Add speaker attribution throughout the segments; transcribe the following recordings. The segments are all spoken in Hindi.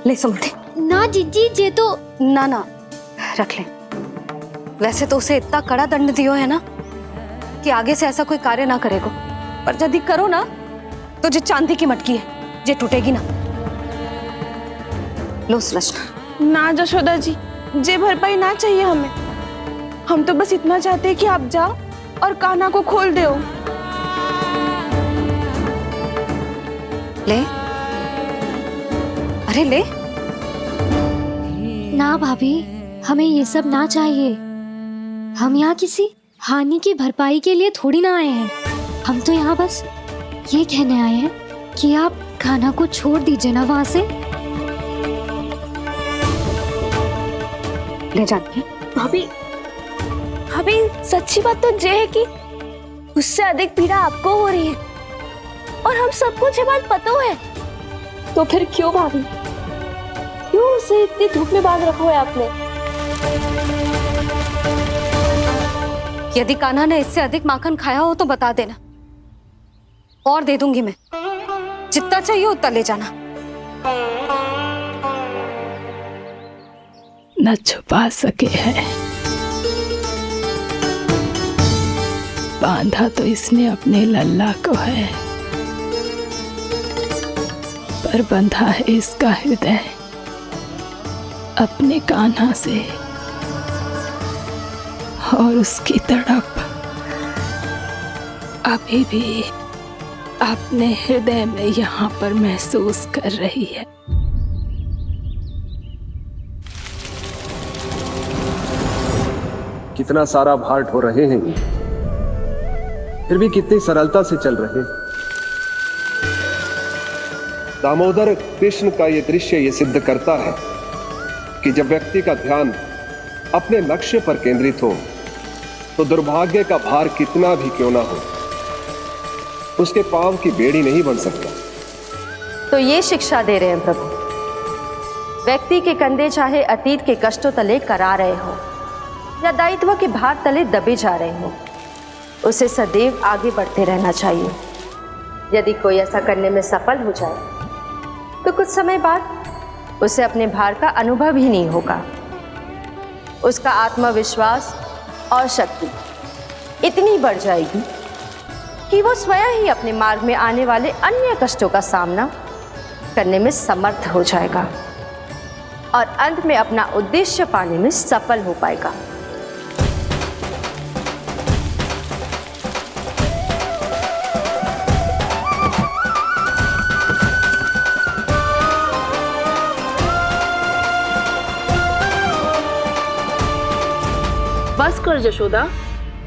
Speaker 1: ले सुमति।
Speaker 2: ना जीजी जे तो
Speaker 1: ना ना रख ले। वैसे तो उसे इतना कड़ा दंड दियो है ना कि आगे से ऐसा कोई कार्य ना करेगो, पर यदि करो ना तो जे चांदी की मटकी है जे टूटेगी ना। लो सुलक्षणा।
Speaker 3: ना जशोदा जी, जे भरपाई ना चाहिए हमें। हम तो बस इतना चाहते हैं कि आप जाओ और कान्हा को खोल दो।
Speaker 1: ले, अरे ले।
Speaker 2: ना भाभी, हमें ये सब ना चाहिए। हम यहाँ किसी हानि की भरपाई के लिए थोड़ी ना आए हैं। हम तो यहाँ बस ये कहने आए हैं कि आप कान्हा को छोड़ दीजिए ना वहां से।
Speaker 1: ले जाती
Speaker 3: भाभी, भाभी सच्ची बात तो ये है कि उससे अधिक पीड़ा आपको हो रही है और हम सबको ये बात पता है। तो फिर क्यों भाभी, क्यों उसे इतनी धूप में बांध रखा है आपने?
Speaker 1: यदि कान्हा ने इससे अधिक माखन खाया हो तो बता देना, और दे दूंगी मैं। जितना चाहिए उतना ले जाना।
Speaker 4: न छुपा सके है, बांधा तो इसने अपने लल्ला को है, पर बंधा है इसका हृदय अपने कान्हा से, और उसकी तड़प अभी भी अपने हृदय में यहाँ पर महसूस कर रही है।
Speaker 5: कितना सारा भार ढो रहे हैं, फिर भी कितनी सरलता से चल रहे हैं। दामोदर कृष्ण का यह दृश्य ये सिद्ध करता है कि जब व्यक्ति का ध्यान अपने लक्ष्य पर केंद्रित हो तो दुर्भाग्य का भार कितना भी क्यों ना हो, उसके पांव की बेड़ी नहीं बन सकता।
Speaker 6: तो ये शिक्षा दे रहे हैं प्रभु, व्यक्ति के कंधे चाहे अतीत के कष्टों तले करा रहे हो या दायित्व के भार तले दबे जा रहे हो, उसे सदैव आगे बढ़ते रहना चाहिए। यदि कोई ऐसा करने में सफल हो जाए तो कुछ समय बाद उसे अपने भार का अनुभव ही नहीं होगा। उसका आत्मविश्वास और शक्ति इतनी बढ़ जाएगी कि वो स्वयं ही अपने मार्ग में आने वाले अन्य कष्टों का सामना करने में समर्थ हो जाएगा और अंत में अपना उद्देश्य पाने में सफल हो पाएगा।
Speaker 3: बस कर जशोदा,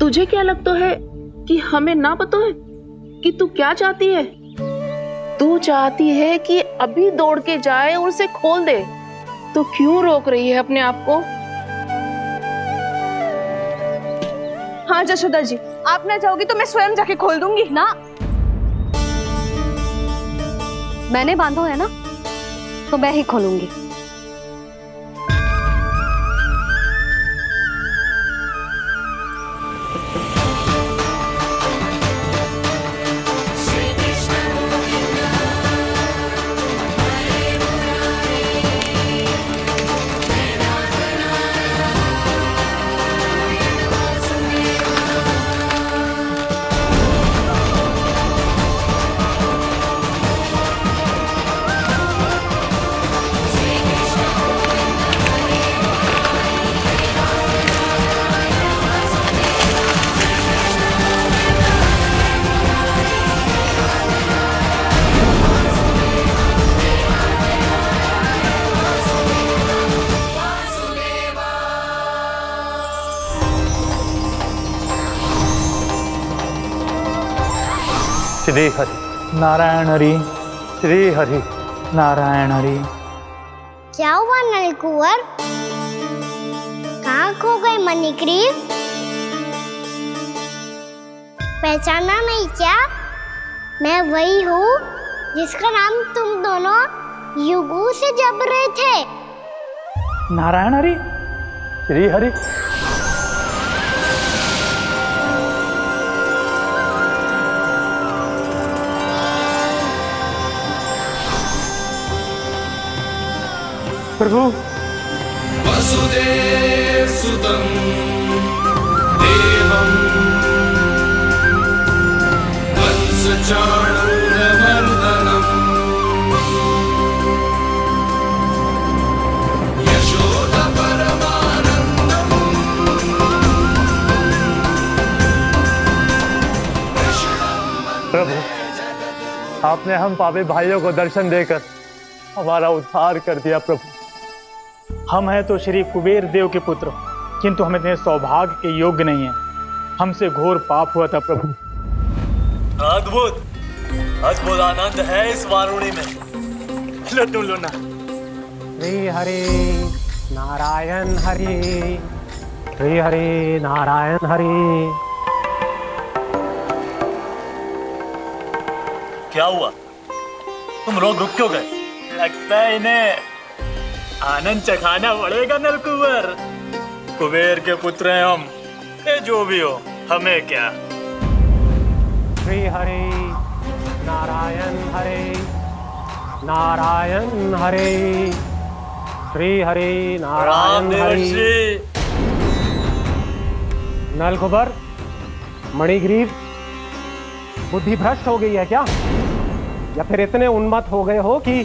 Speaker 3: तुझे क्या लगता है कि हमें ना पता है कि तू क्या चाहती है? तू चाहती है कि अभी दौड़ के जाए और उसे खोल दे, तो क्यों रोक रही है अपने आप को?
Speaker 1: हाँ जशोदा जी, आप ना जाओगी तो मैं स्वयं जाके खोल दूंगी ना। मैंने बांधो है ना, तो मैं ही खोलूंगी।
Speaker 7: श्री हरि नारायण हरि, श्री हरि नारायण हरि।
Speaker 8: क्या हुआ नलकुंवर? कहाँ खो गए मणिग्रीव? पहचाना नहीं क्या? मैं वही हूँ जिसका नाम तुम दोनों युगों से जप रहे थे।
Speaker 7: नारायण हरि, श्री हरि। प्रभु।
Speaker 9: वसुदेव सुतं देवं वत्सचाणूरमर्दनम्
Speaker 7: प्रभु, आपने हम पापी भाइयों को दर्शन देकर हमारा उद्धार कर दिया। प्रभु, हम हैं तो श्री कुबेर देव के पुत्र, किंतु हम इतने सौभाग्य के योग्य नहीं हैं। हमसे घोर पाप हुआ था प्रभु।
Speaker 10: अद्भुत अद्भुत आनंद है इस वारुणी में। लो तुम लो ना।
Speaker 7: श्री हरि नारायण हरि, श्री हरि नारायण हरि।
Speaker 10: क्या हुआ? तुम लोग रुक क्यों गए? लगता है इन्हें आनंद चखाना पड़ेगा नलकुबर। कुबेर के पुत्र हैं हम, ये जो भी हो हमें क्या।
Speaker 7: श्री हरि नारायण हरि, नारायण हरि, श्री हरि नारायण हरि। नलकुबर, मणिग्रीव, बुद्धि भ्रष्ट हो गई है क्या? या फिर इतने उन्मत्त हो गए हो कि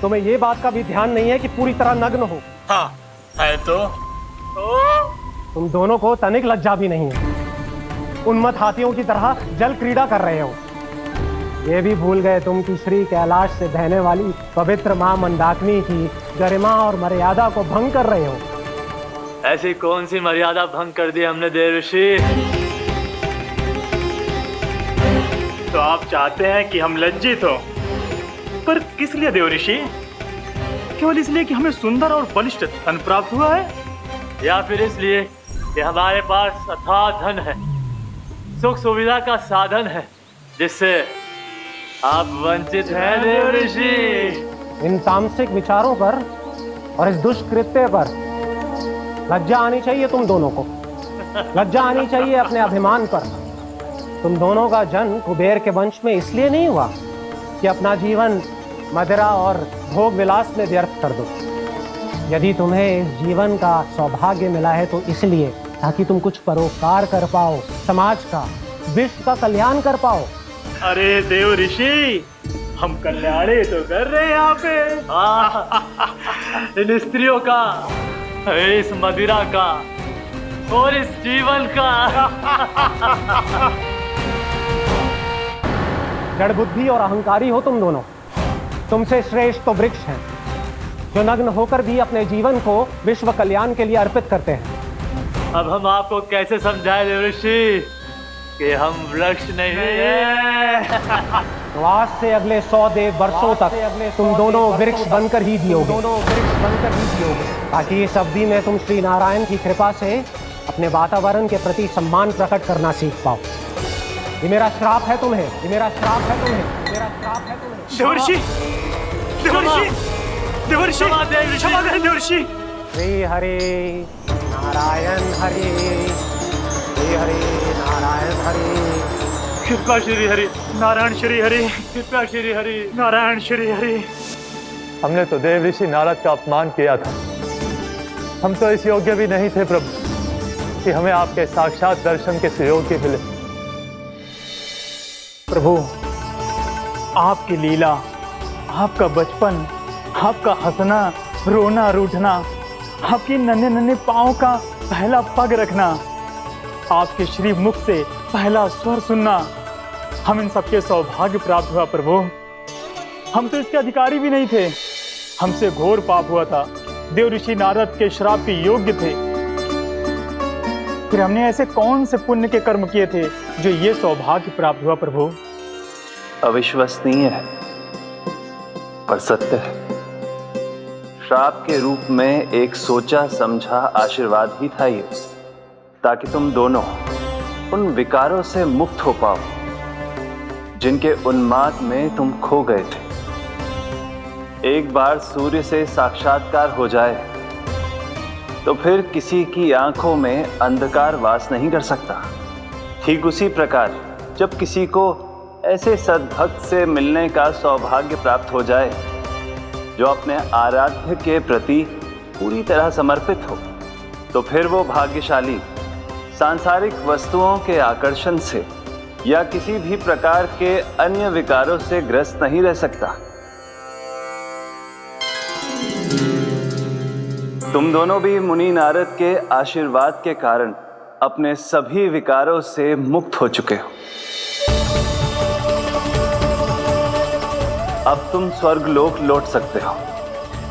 Speaker 7: तुम्हें ये बात का भी ध्यान नहीं है कि पूरी तरह नग्न हो?
Speaker 10: हाँ है तो
Speaker 7: तुम दोनों को तनिक लज्जा भी नहीं है। उन्मत्त हाथियों की तरह जल क्रीड़ा कर रहे हो। ये भी भूल गए तुम कि श्री कैलाश से बहने वाली पवित्र मां मंदाकिनी की गरिमा और मर्यादा को भंग कर रहे हो।
Speaker 10: ऐसी कौन सी मर्यादा भंग कर दी हमने देवर्षि?
Speaker 7: तो आप चाहते हैं कि हम लज्जित हो, पर किस लिए देवऋषि? केवल इसलिए कि हमें सुंदर और बलिष्ठ धन प्राप्त हुआ है,
Speaker 10: या फिर इसलिए कि हमारे पास अथाह धन है, सुख सुविधा का साधन है, जिससे आप वंचित हैं देवऋषि?
Speaker 7: इन तामसिक विचारों पर और इस दुष्कृत्य पर लज्जा आनी चाहिए तुम दोनों को। लज्जा आनी चाहिए अपने अभिमान पर। तुम दोनों का जन्म कुबेर के वंश में इसलिए नहीं हुआ कि अपना जीवन मदिरा और भोग विलास में व्यर्थ कर दो। यदि तुम्हें इस जीवन का सौभाग्य मिला है तो इसलिए ताकि तुम कुछ परोपकार कर पाओ, समाज का, विश्व का कल्याण कर पाओ।
Speaker 10: अरे देव ऋषि, हम कल्याणी तो कर रहे हैं यहाँ पे। इन स्त्रियों का, इस मदिरा का और इस जीवन का।
Speaker 7: जड़ बुद्धि और अहंकारी हो तुम दोनों। तुमसे श्रेष्ठ तो वृक्ष हैं, जो नग्न होकर भी अपने जीवन को विश्व कल्याण के लिए अर्पित करते हैं।
Speaker 10: अब हम आपको कैसे समझाएं देवऋषि कि हम वृक्ष नहीं हैं?
Speaker 7: तो आज से अगले 100 देव वर्षों तक तुम दोनों वृक्ष बनकर ही जियोगे, ताकि इस अवधि में तुम श्री नारायण की कृपा से अपने वातावरण के प्रति सम्मान प्रकट करना सीख पाओ। ये मेरा श्राप है तुम्हें, ये मेरा श्राप है तुम्हें, मेरा श्राप है तुम्हें।
Speaker 10: देवर्षि, देवर्षि, देवर्षि, क्षमा करें देवर्षि।
Speaker 7: श्री हरि नारायण हरि, श्री हरि नारायण हरि।
Speaker 10: कृपा श्री हरि नारायण श्री हरि, कृपा श्री हरि नारायण श्री हरि।
Speaker 7: हमने तो देव ऋषि नारद का अपमान किया था। हम तो इस योग्य भी नहीं थे प्रभु कि हमें आपके साक्षात दर्शन के सुयोग्य मिले। प्रभु, आपकी लीला, आपका बचपन, आपका हंसना, रोना, रूठना, आपके नन्हे नन्हे पाँव का पहला पग रखना, आपके श्री मुख से पहला स्वर सुनना, हम इन सबके सौभाग्य प्राप्त हुआ प्रभु। हम तो इसके अधिकारी भी नहीं थे। हमसे घोर पाप हुआ था, देव ऋषि नारद के श्राप के योग्य थे। फिर हमने ऐसे कौन से पुण्य के कर्म किए थे जो ये सौभाग्य प्राप्त हुआ प्रभु?
Speaker 11: अविश्वसनीय है पर सत्य है। श्राप के रूप में एक सोचा समझा आशीर्वाद ही था ये, ताकि तुम दोनों उन विकारों से मुक्त हो पाओ जिनके उन्माद में तुम खो गए थे। एक बार सूर्य से साक्षात्कार हो जाए तो फिर किसी की आंखों में अंधकार वास नहीं कर सकता। ठीक उसी प्रकार जब किसी को ऐसे सद्भक्त से मिलने का सौभाग्य प्राप्त हो जाए जो अपने आराध्य के प्रति पूरी तरह समर्पित हो, तो फिर वो भाग्यशाली सांसारिक वस्तुओं के आकर्षण से या किसी भी प्रकार के अन्य विकारों से ग्रस्त नहीं रह सकता। तुम दोनों भी मुनि नारद के आशीर्वाद के कारण अपने सभी विकारों से मुक्त हो चुके हो। अब तुम स्वर्गलोक लौट सकते हो।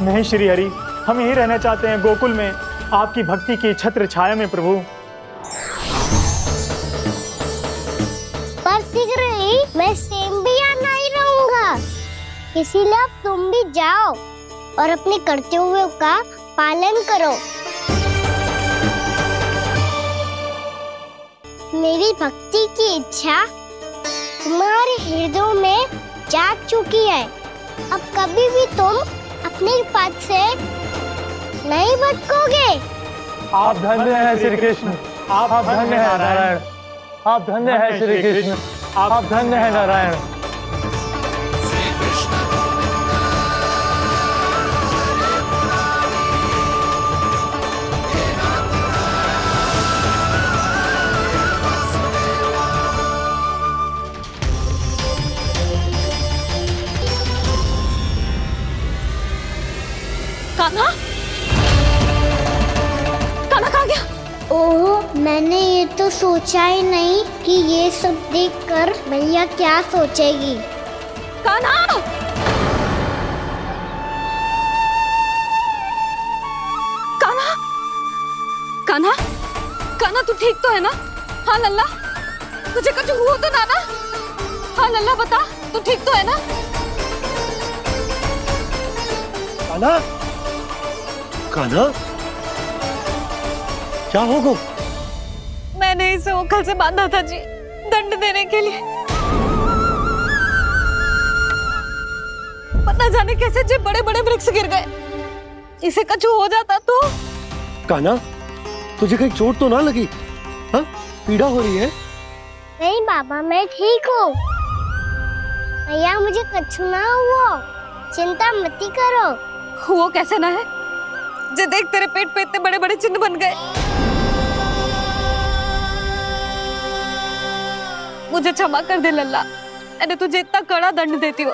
Speaker 7: नहीं श्री हरि, हम यहीं रहना चाहते हैं, गोकुल में, आपकी भक्ति की छत्र छाया में प्रभु।
Speaker 8: पर शीघ्र ही मैं सेम भी यहाँ नहीं रहूंगा, इसीलिए अब तुम भी जाओ और अपने कर्तव्यों का पालन करो। मेरी भक्ति की इच्छा तुम्हारे हृदय में जाग चुकी है। अब कभी भी तुम अपने पद से नहीं भटकोगे।
Speaker 7: आप धन्य हैं श्री कृष्ण, आप धन्य हैं नारायण, आप धन्य हैं श्री कृष्ण, आप धन्य हैं नारायण।
Speaker 1: कान्हा, कान्हा कहाँ गया?
Speaker 8: ओह, मैंने ये तो सोचा ही नहीं कि ये सब देखकर भैया क्या सोचेगी।
Speaker 1: कान्हा! कान्हा! कान्हा! कान्हा तू ठीक तो है ना? हाँ लल्ला, तुझे कुछ हुआ तो ना? हाँ लल्ला बता, तू ठीक तो है ना?
Speaker 12: कान्हा, कान्हा, क्या होगा?
Speaker 1: मैंने इसे ओखल से बांधा था जी, दंड देने के लिए। पता जाने कैसे जो बड़े बड़े वृक्ष गिर गए, इसे कुछ हो जाता तो।
Speaker 12: कान्हा, तुझे कहीं चोट तो ना लगी? हाँ, पीड़ा हो रही है?
Speaker 8: नहीं बाबा, मैं ठीक हूँ। भैया मुझे कुछ ना हुआ, चिंता मत करो।
Speaker 1: वो कैसे ना है? जे देख तेरे पेट पे इतने बड़े बड़े चिन्ह बन गए। मुझे क्षमा कर दे लल्ला, मैंने तुझे इतना कड़ा दंड देती हो।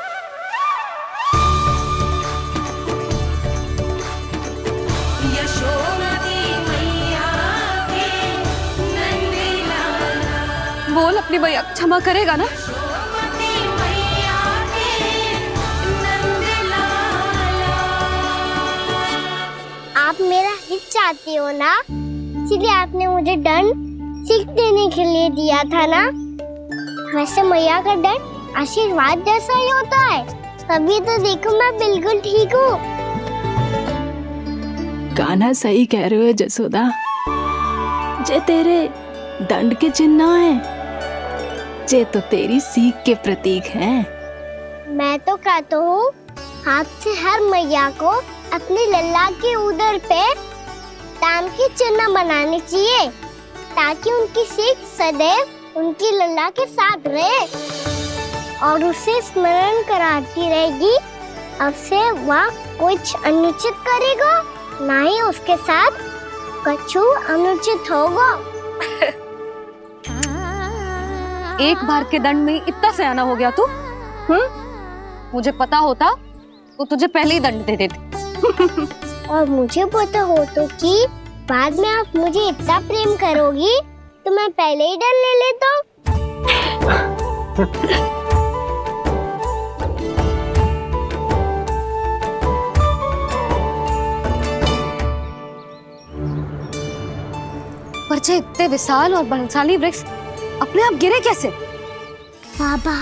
Speaker 1: बोल अपनी भैया क्षमा करेगा ना?
Speaker 8: आप मेरा हित चाहते हो ना, इसलिए आपने मुझे दंड सीख देने के लिए दिया था ना। वैसे मैया का दंड आशीर्वाद जैसा ही होता है, तभी तो देखो मैं बिल्कुल ठीक हूँ।
Speaker 4: कान्हा सही कह रहे हो जसोदा, जे तेरे दंड के चिन्ह ना है, जे तो तेरी सीख के प्रतीक हैं।
Speaker 8: मैं तो कहता हूँ हाथ से हर मैया को अपनी लल्ला के उदर पे ताम के चिन्ह बनाने चाहिए, ताकि उनकी सीख सदैव उनकी लल्ला के साथ रहे और उसे स्मरण कराती रहेगी। अब से वह कुछ अनुचित करेगा, ना ही उसके साथ कछु अनुचित होगा।
Speaker 1: एक बार के दंड में इतना सयाना हो गया तू? मुझे पता होता तो तुझे पहले ही दंड दे देती।
Speaker 8: और मुझे पता हो तो कि बाद में आप मुझे इतना प्रेम करोगी तो मैं पहले ही दंड ले लेता हूँ।
Speaker 1: पर जे इतने विशाल और बलशाली वृक्ष अपने आप गिरे कैसे?
Speaker 8: बाबा,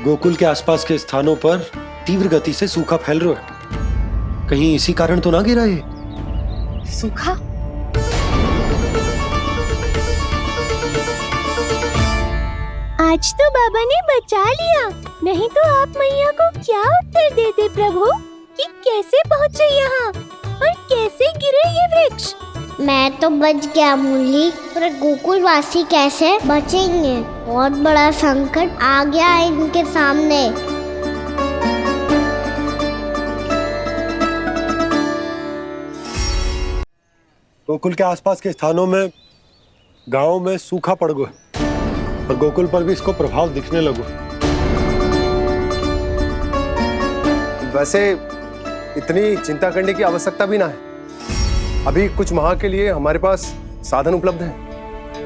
Speaker 12: गोकुल के आसपास के स्थानों पर तीव्र गति से सूखा फैल रहा है। कहीं इसी कारण तो ना गिरा ये?
Speaker 1: सूखा?
Speaker 8: आज तो बाबा ने बचा लिया, नहीं तो आप मैया को क्या उत्तर देते प्रभु कि कैसे पहुँचे यहाँ और कैसे गिरे ये वृक्ष। मैं तो बच गया मुरली, पर गोकुलवासी कैसे बचेंगे? बहुत बड़ा संकट आ गया है इनके सामने।
Speaker 12: गोकुल के आसपास के स्थानों में, गांवों में सूखा पड़ गया और गोकुल पर भी इसको प्रभाव दिखने लगो।
Speaker 5: वैसे इतनी चिंता करने की आवश्यकता भी ना है। अभी कुछ माह के लिए हमारे पास साधन उपलब्ध है।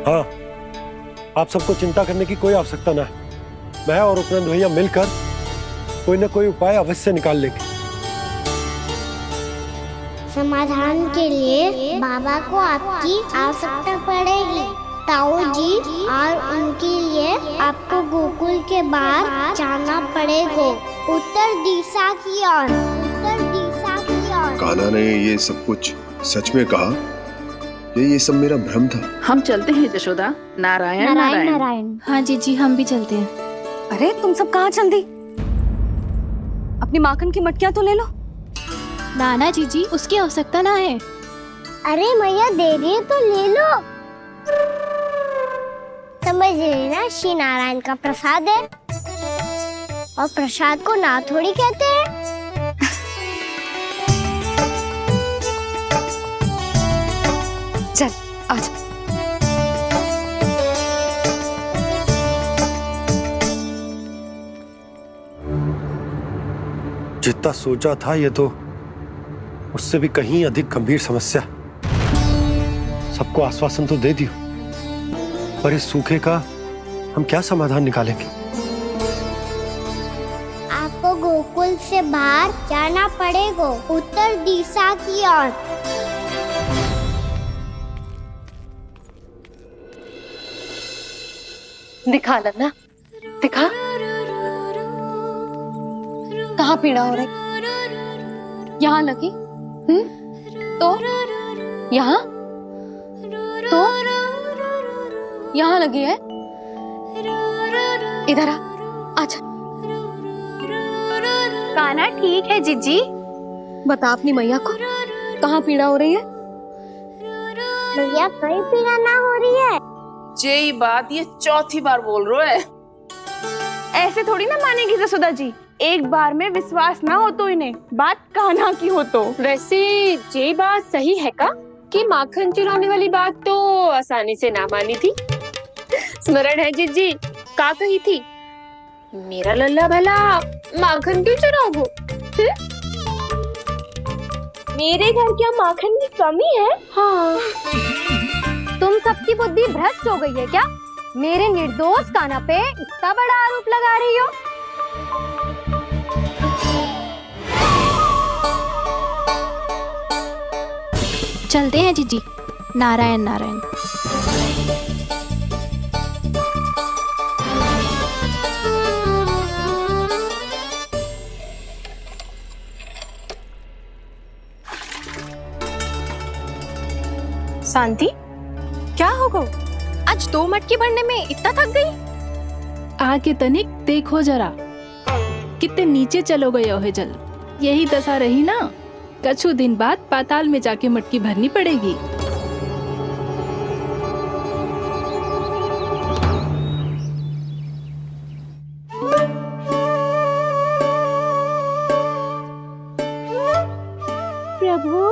Speaker 12: हाँ, आप सबको चिंता करने की कोई आवश्यकता ना है। मैं और उपनंद भैया मिलकर कोई ना कोई उपाय अवश्य निकाल लेंगे।
Speaker 8: समाधान के लिए बाबा को आपकी आवश्यकता पड़ेगी। ताऊ जी, और उनके लिए आपको गोकुल के बाहर जाना पड़ेगा, उत्तर दिशा की ओर। उत्तर दिशा की ओर।
Speaker 5: कान्हा ने ये सब कुछ सच में कहा? ये सब मेरा भ्रम था?
Speaker 3: हम चलते हैं जशोदा। नारायण नारायण
Speaker 2: नारायण।
Speaker 4: हाँ जीजी, हम भी चलते हैं।
Speaker 1: अरे तुम सब कहाँ चल दी? अपनी माखन की मटकियां तो ले लो।
Speaker 4: नाना जीजी, उसकी आवश्यकता ना है।
Speaker 8: अरे मैया दे रही है तो ले लो। समझ लेना, श्री नारायण का प्रसाद है और प्रसाद को ना थोड़ी कहते हैं।
Speaker 1: चल आजा।
Speaker 12: जितना सोचा था ये तो उससे भी कहीं अधिक गंभीर समस्या। सबको आश्वासन तो दे दियो, पर इस सूखे का हम क्या समाधान निकालेंगे?
Speaker 8: आपको गोकुल से बाहर जाना पड़ेगा, उत्तर दिशा की ओर।
Speaker 1: दिखा लन्ना, दिखा। कहाँ पीड़ा हो रही? यहाँ लगी? तो यहाँ? तो यहाँ लगी है? इधर आ, आजा।
Speaker 2: कान्हा ठीक है जीजी।
Speaker 1: बता अपनी मैया को कहाँ पीड़ा हो रही है?
Speaker 8: भैया कहीं पीड़ा ना हो रही है।
Speaker 3: यही बात ये चौथी बार बोल रहे है।
Speaker 13: ऐसे थोड़ी ना मानेगी जसोदा जी। एक बार में विश्वास ना हो तो इन्हें, बात कान्हा की हो तो।
Speaker 2: वैसे ये बात सही है का कि माखन चुराने वाली बात तो आसानी से ना मानी थी। स्मरण है जीजी, का कही थी? मेरा लल्ला भला माखन क्यों चुराओगे? मेरे घर क्या माखन की कमी है? हाँ।
Speaker 1: तुम सबकी बुद्धि भ्रष्ट हो गई है क्या? मेरे निर्दोष कान्हा पे इतना बड़ा आरोप लगा रही हो?
Speaker 4: चलते हैं जीजी। नारायण नारायण।
Speaker 1: शांति, क्या हो गो? आज 2 मटकी भरने में इतना थक गई?
Speaker 4: आके तनिक देखो जरा, कितने नीचे चलो गए हो जल। यही दशा रही ना, कछु दिन बाद पाताल में जाके मटकी भरनी पड़ेगी।
Speaker 8: प्रभु,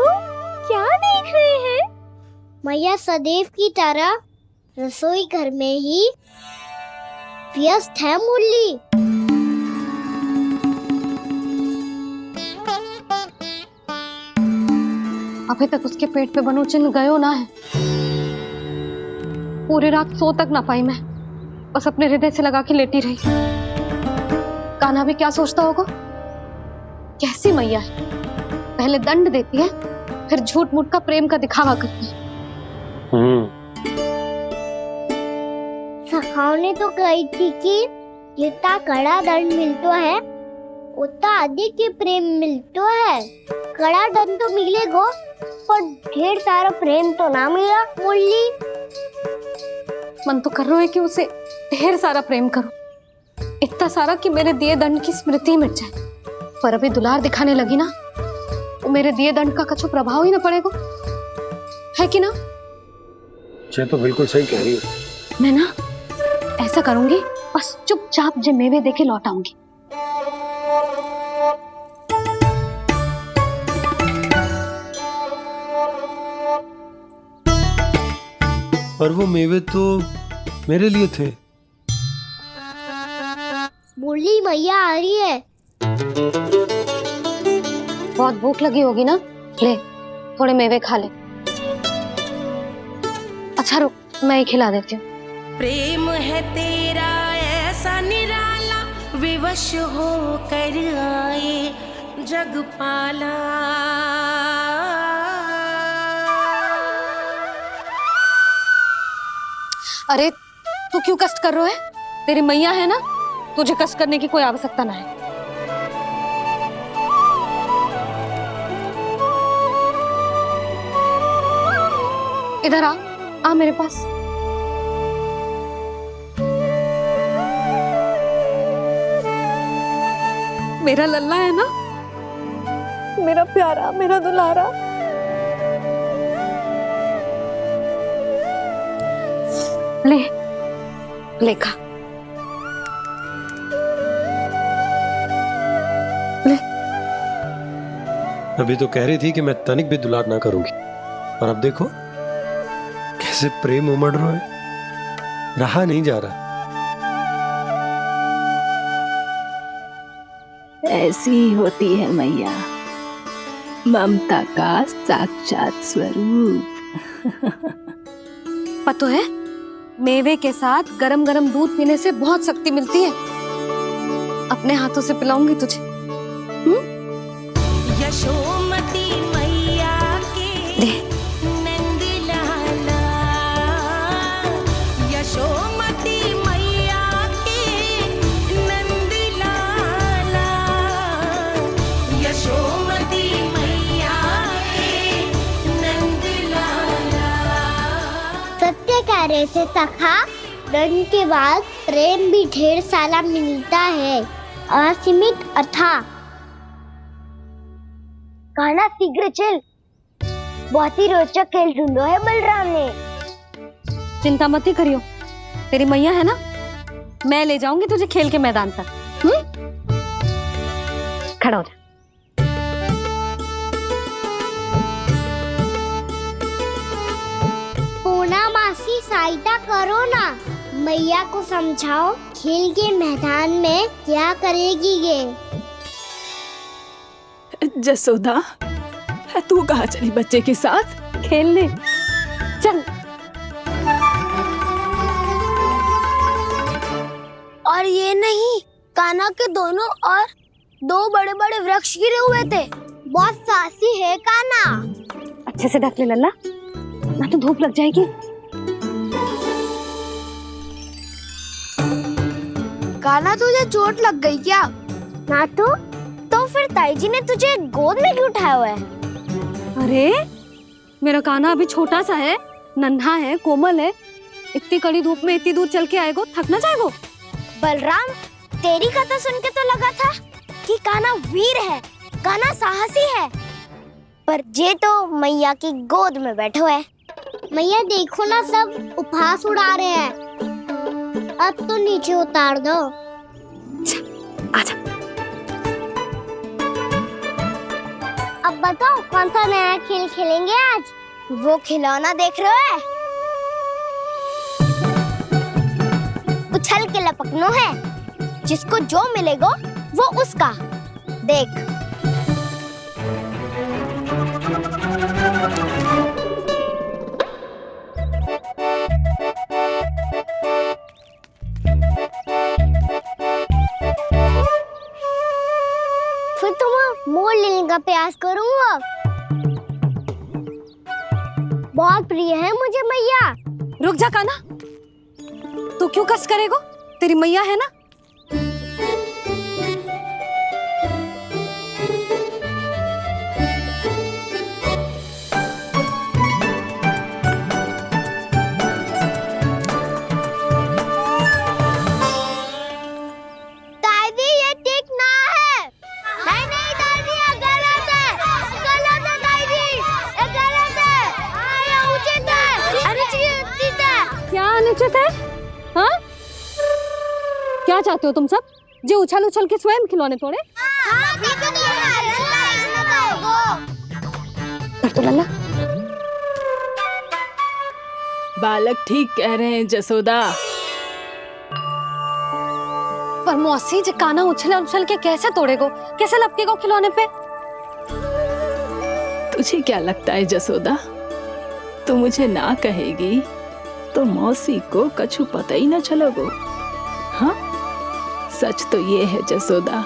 Speaker 8: क्या देख रहे हैं? मैया सदैव की तरह रसोई घर में ही व्यस्त है मुरली।
Speaker 1: अभी तक उसके पेट पे बनो चिन्ह गयो ना है। पूरी रात सो तक ना पाई मैं, बस अपने हृदय से लगा के लेटी रही। कान्हा भी क्या सोचता होगा? कैसी मैया है, पहले दंड देती है, फिर झूठ मूठ का प्रेम का दिखावा करती है।
Speaker 8: सखाओ ने तो कही थी कि जितना कड़ा दंड मिलता है उतना अधिक ही प्रेम मिलता है। कड़ा दंड तो मिलेगा पर ढेर सारा प्रेम तो ना मिला मुरली।
Speaker 1: मन तो कर रहा है कि उसे ढेर सारा प्रेम करो, इतना सारा कि मेरे दिए दंड की स्मृति मिट जाए। पर अभी दुलार दिखाने लगी ना, तो मेरे दिए दंड का कछु प्रभाव ही ना पड़ेगा। है कि ना?
Speaker 12: ये तो बिल्कुल सही कह रही हो।
Speaker 1: मैं ना ऐसा करूंगी, बस चुपचाप जे मेवे देके लौट आऊंगी।
Speaker 12: और वो मेवे तो मेरे लिए थे।
Speaker 8: बोली मैया आ रही है।
Speaker 1: बहुत भूख लगी होगी ना, ले थोड़े मेवे खा ले। अच्छा रुक, मैं ही खिला देती हूँ।
Speaker 14: प्रेम है तेरा ऐसा निराला, विवश हो कर आए जग पाला।
Speaker 1: अरे तू क्यों कष्ट कर रहा है? तेरी मैया है ना, तुझे कष्ट करने की कोई आवश्यकता ना है। इधर आ मेरे पास। मेरा लल्ला है ना, मेरा प्यारा, मेरा दुलारा। ले ले खा, ले।
Speaker 12: अभी तो कह रही थी कि मैं तनिक भी दुलार ना करूंगी, और अब देखो कैसे प्रेम उमड़ रहा है, रहा नहीं जा रहा।
Speaker 4: ऐसी ही होती है मैया, ममता का साक्षात स्वरूप।
Speaker 1: पता है, मेवे के साथ गरम गरम दूध पीने से बहुत शक्ति मिलती है। अपने हाथों से पिलाऊंगी तुझे।
Speaker 14: यशोमती मैया के नंद लाला, यशोमती मैया के नंद लाला, यशोमती मैया के नंद लाला।
Speaker 8: सत्य कह रहे थे सखा, धन के बाद प्रेम भी ढेर सारा मिलता है, असीमित अथाह। खाना शीघ्र चल, बहुत ही रोचक खेल ढूंढो है बलराम ने।
Speaker 1: चिंता मत ही करियो, तेरी मैया है ना, मैं ले जाऊंगी तुझे खेल के मैदान तक। खड़ा हो जा।
Speaker 8: पूना मासी सहायता करो ना, मैया को समझाओ खेल के मैदान में क्या करेगी ये।
Speaker 4: जसोदा, तू कहाँ चली बच्चे के साथ
Speaker 1: खेलने? चल।
Speaker 8: और ये नहीं, कान्हा के दोनों और दो बड़े बड़े वृक्ष गिरे हुए थे। बहुत साहसी है कान्हा।
Speaker 1: अच्छे से ढक ले लल्ला, ना तो धूप लग जाएगी।
Speaker 8: कान्हा तुझे चोट लग गई क्या? ना तो फिर ताई जी ने तुझे गोद में क्यों उठाया हुआ है?
Speaker 1: अरे मेरा कान्हा अभी छोटा सा है, नन्हा है, कोमल है। इतनी कड़ी धूप में इतनी दूर चल के आएगो, थक ना जाएगो।
Speaker 8: बलराम, तेरी कथा सुन के तो लगा था कि कान्हा वीर है, कान्हा साहसी है, पर ये तो मैया की गोद में बैठो है। मैया देखो ना, सब उपहास उड़ा रहे हैं। अब तो नीचे उतार दो।
Speaker 1: आजा।
Speaker 8: अब बताओ कौन सा नया खेल खेलेंगे आज? वो खिलौना देख रहे हो? उछल के लपकनो है, जिसको जो मिलेगा वो उसका। देख। फिर तुम मोड़ लेने का प्रयास करूंगा। बहुत प्रिय है मुझे मैया।
Speaker 1: रुक जा कान्हा, तू क्यों कष्ट करेगो? तेरी मैया है ना।
Speaker 8: दादी ये ठीक ना है। नहीं नहीं दादी, ये गलत है, गलत है दादी, ये गलत है। ये
Speaker 1: क्या चाहते हो तुम सब? जो उछल उछल के स्वयं खिलौने तोड़े? कर तो लल्ला।
Speaker 4: बालक ठीक कह रहे हैं जसोदा।
Speaker 1: पर मौसी जे काना उछल उछल के कैसे तोड़ेगो, कैसे लपकेगो खिलौने पे?
Speaker 4: तुझे क्या लगता है जसोदा, तू मुझे ना कहेगी तो मौसी को कछु पता ही न चलोगो। हाँ, सच तो ये है जसोदा,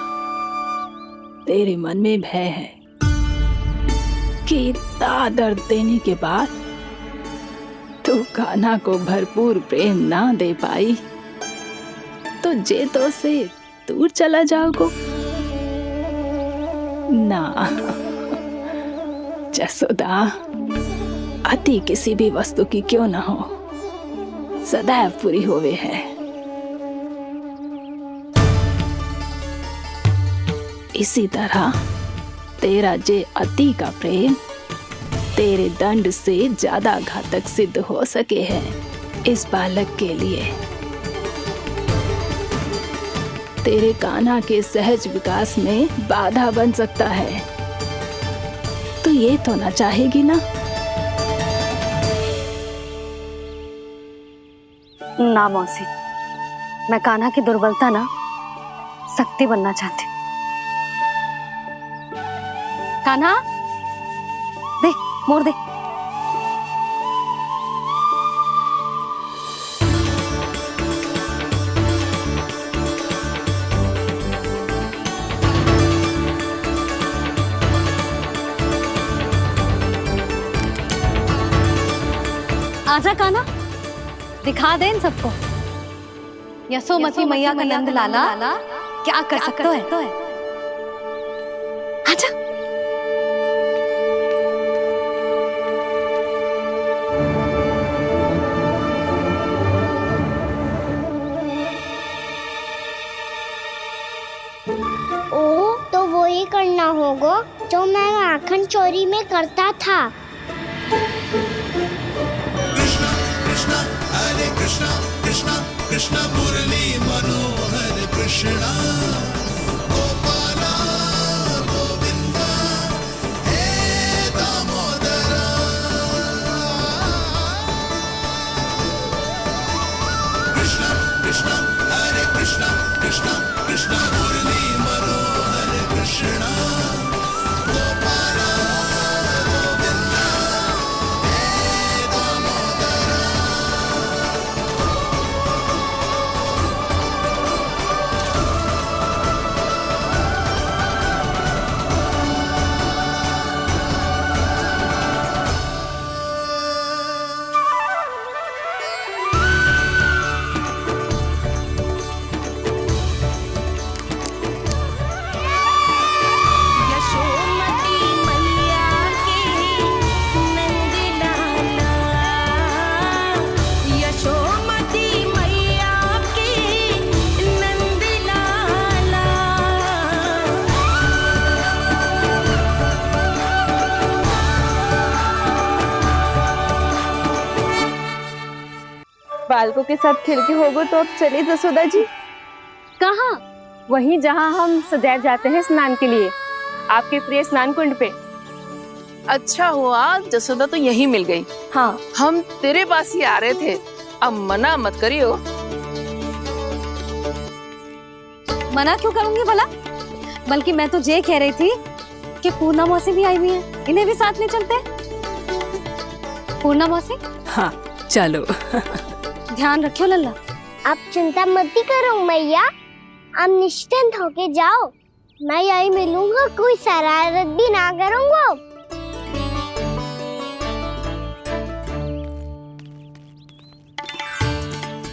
Speaker 4: तेरे मन में भय है कि इतना दर्द देने के बाद तू कान्हा को भरपूर प्रेम ना दे पाई तो जे तो से दूर चला जाओगो ना। जसोदा, अति किसी भी वस्तु की क्यों ना हो, सदैव पूरी होवे है। इसी तरह तेरा जे अति का प्रेम तेरे दंड से ज्यादा घातक सिद्ध हो सके है इस बालक के लिए। तेरे कान्हा के सहज विकास में बाधा बन सकता है। तो ये तो ना चाहेगी ना?
Speaker 1: ना मौसी, मैं कान्हा की दुर्बलता ना शक्ति बनना चाहती। कान्हा, दे मोड़ दे। आजा कान्हा, दिखा दे इन सबको यशोमती मैया का नंद लाला क्या कर सकता है। आजा।
Speaker 8: ओ, तो वही करना होगा जो मैं माखन चोरी में करता था।
Speaker 9: कृष्णा कृष्णा कृष्णा मुरली मनोहर कृष्णा गोपाला गोविंदा हे दामोदरा। कृष्णा कृष्णा हरे कृष्णा कृष्णा कृष्णा मुरली मनोहर कृष्णा गोपाला गोविंदा हे दामोदरा।
Speaker 14: यशोमती मैया के नंद लाला, यशोमती मैया के नंद लाला।
Speaker 13: बालकों के साथ खेल के होगो तो अब चले जसोदा जी।
Speaker 1: कहाँ?
Speaker 13: वहीं जहाँ हम सदैव जाते हैं स्नान के लिए, आपके प्रिय स्नान कुंड पे।
Speaker 3: अच्छा हुआ जसोदा तो यहीं मिल गई।
Speaker 13: हाँ,
Speaker 3: हम तेरे पास ही आ रहे थे, अब मना मत करियो।
Speaker 1: मना क्यों करूंगी भला? बल्कि मैं तो ये कह रही थी कि पूर्णा मौसी भी आई हुई है, इन्हें भी साथ ले चलते। पूर्णा मौसी,
Speaker 4: हाँ चलो।
Speaker 1: ध्यान रखियो लल्ला।
Speaker 8: आप चिंता मत करो मैया, आप निश्चिंत होके जाओ, मैं यही मिलूंगा, कोई शरारत भी ना करूंगा।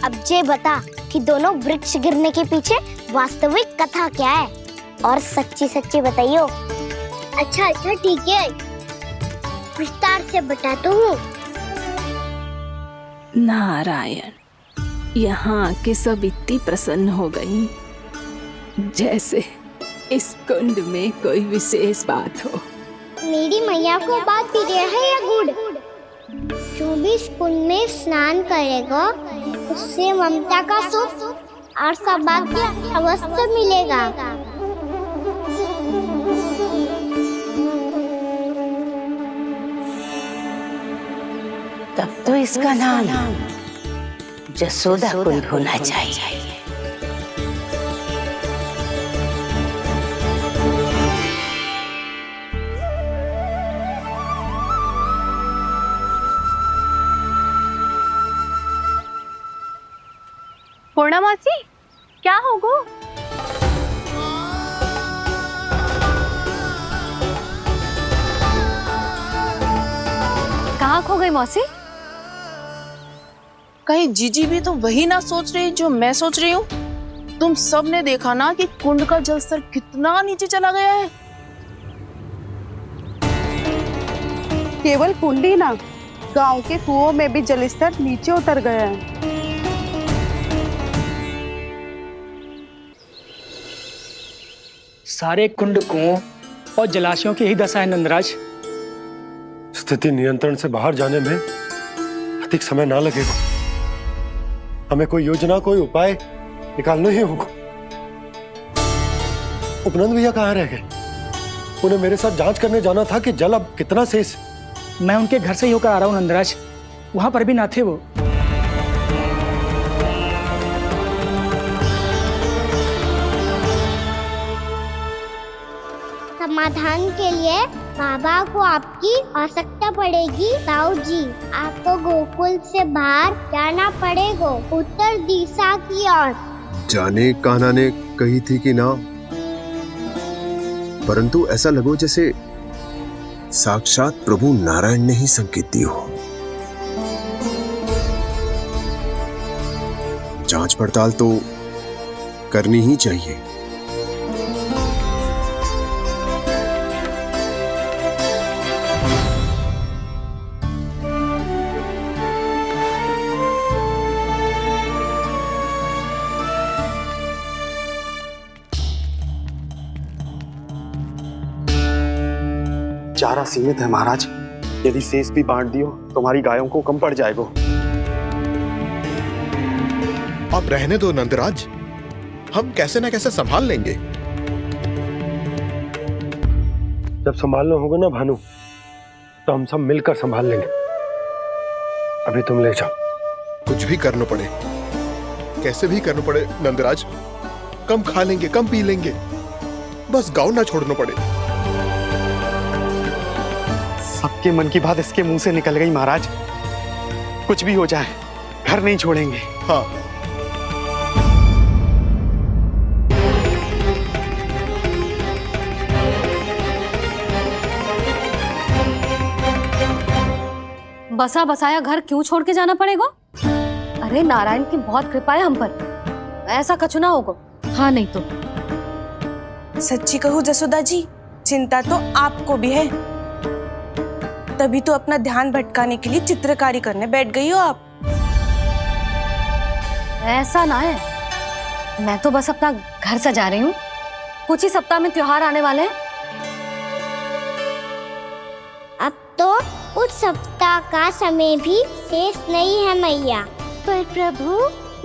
Speaker 8: अब ये बता कि दोनों वृक्ष गिरने के पीछे वास्तविक कथा क्या है, और सच्ची सच्ची बताइयो। अच्छा अच्छा ठीक है, विस्तार से बताता हूँ।
Speaker 4: नारायण, यहाँ के सब इतनी प्रसन्न हो गई जैसे इस कुंड में कोई विशेष बात हो।
Speaker 8: मेरी मैया को बात प्रिय है या गुड़? जो भी इस कुंड में स्नान करेगा उससे ममता का सुख और सौभाग्य अवश्य मिलेगा।
Speaker 15: तब तो इसका नाम जसोदा कुंड होना चाहिए।
Speaker 13: पूर्णा मासी, क्या होगो?
Speaker 1: कहाँ खो गई मौसी?
Speaker 3: कहीं जीजी भी तो वही ना सोच रही जो मैं सोच रही हूँ? तुम सब ने देखा ना कि कुंड का जलस्तर कितना नीचे चला गया है।
Speaker 13: केवल कुंड ही ना, गांव के कुओं में भी जलस्तर नीचे उतर गया है।
Speaker 7: सारे कुंड कुओं और जलाशयों की ही दशा है नंदराज।
Speaker 12: स्थिति नियंत्रण से बाहर जाने में अधिक समय ना लगेगा। हमें कोई योजना, कोई उपाय निकालना ही होगा। उपनंद भैया कहाँ रह गए? उन्हें मेरे साथ जांच करने जाना था कि जल अब कितना शेष।
Speaker 7: मैं उनके घर से ही होकर आ रहा हूँ नंदराज, वहां पर भी ना थे वो।
Speaker 8: समाधान के लिए बाबा को आपकी आवश्यकता पड़ेगी। ताऊ जी, आपको गोकुल से बाहर जाना पड़ेगा, उत्तर दिशा की ओर।
Speaker 16: जाने कान्हा ने कही थी कि ना, परंतु ऐसा लगो जैसे साक्षात प्रभु नारायण ने ही संकेत दी हो। जांच पड़ताल तो करनी ही चाहिए।
Speaker 17: चारा सीमित है महाराज, यदि शेष भी बांट दियो तो हमारी गायों को कम पड़ जाएगा।
Speaker 18: अब रहने दो नंदराज, हम कैसे न कैसे संभाल लेंगे।
Speaker 12: जब संभालना होगा ना भानु, तो हम सब मिलकर संभाल लेंगे। अभी तुम ले जाओ।
Speaker 18: कुछ भी करना पड़े, कैसे भी करना पड़े नंदराज, कम खा लेंगे, कम पी लेंगे, बस गाँव ना छोड़ना पड़े।
Speaker 17: सबके मन की बात इसके मुंह से निकल गई महाराज। कुछ भी हो जाए, घर नहीं छोड़ेंगे।
Speaker 18: हाँ,
Speaker 1: बसा बसाया घर क्यों छोड़ के जाना पड़ेगा? अरे नारायण की बहुत कृपा है हम पर, ऐसा कछु ना होगा। हाँ नहीं तो
Speaker 13: सच्ची कहूँ जसोदा जी, चिंता तो आपको भी है, तभी तो अपना ध्यान भटकाने के लिए चित्रकारी करने बैठ गई हो आप।
Speaker 1: ऐसा ना है, मैं तो बस अपना घर सजा रही हूँ। कुछ ही सप्ताह में त्योहार आने वाले हैं।
Speaker 8: अब तो उस सप्ताह का समय भी शेष नहीं है मैया।
Speaker 2: पर प्रभु,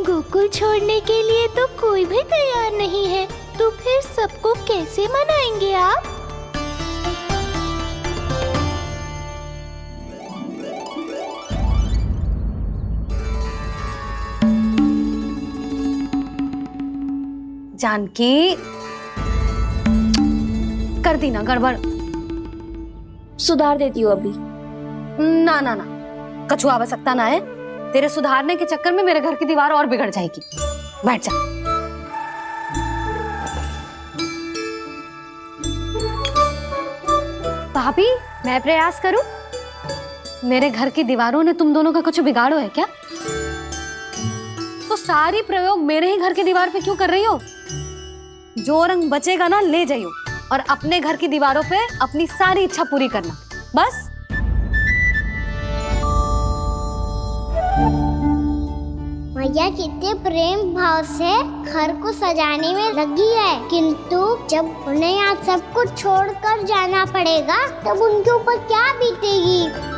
Speaker 2: गोकुल छोड़ने के लिए तो कोई भी तैयार नहीं है, तो फिर सबको कैसे मनाएंगे आप?
Speaker 1: जानकी, कर दी ना गड़बड़।
Speaker 2: सुधार देती हूँ अभी।
Speaker 1: ना ना ना, कछु आवश्यकता ना है। तेरे सुधारने के चक्कर में मेरे घर की दीवार और बिगड़ जाएगी। बैठ जा।
Speaker 2: भाभी, मैं प्रयास करूं?
Speaker 1: मेरे घर की दीवारों ने तुम दोनों का कुछ बिगाड़ो है क्या? तो सारी प्रयोग मेरे ही घर की दीवार पे क्यों कर रही हो? जो रंग बचेगा ना ले जाइयो, और अपने घर की दीवारों पे अपनी सारी इच्छा पूरी करना, बस।
Speaker 8: मैया कितने प्रेम भाव से घर को सजाने में लगी है, किंतु जब उन्हें यहाँ सब कुछ छोड़कर जाना पड़ेगा तब उनके ऊपर क्या बीतेगी।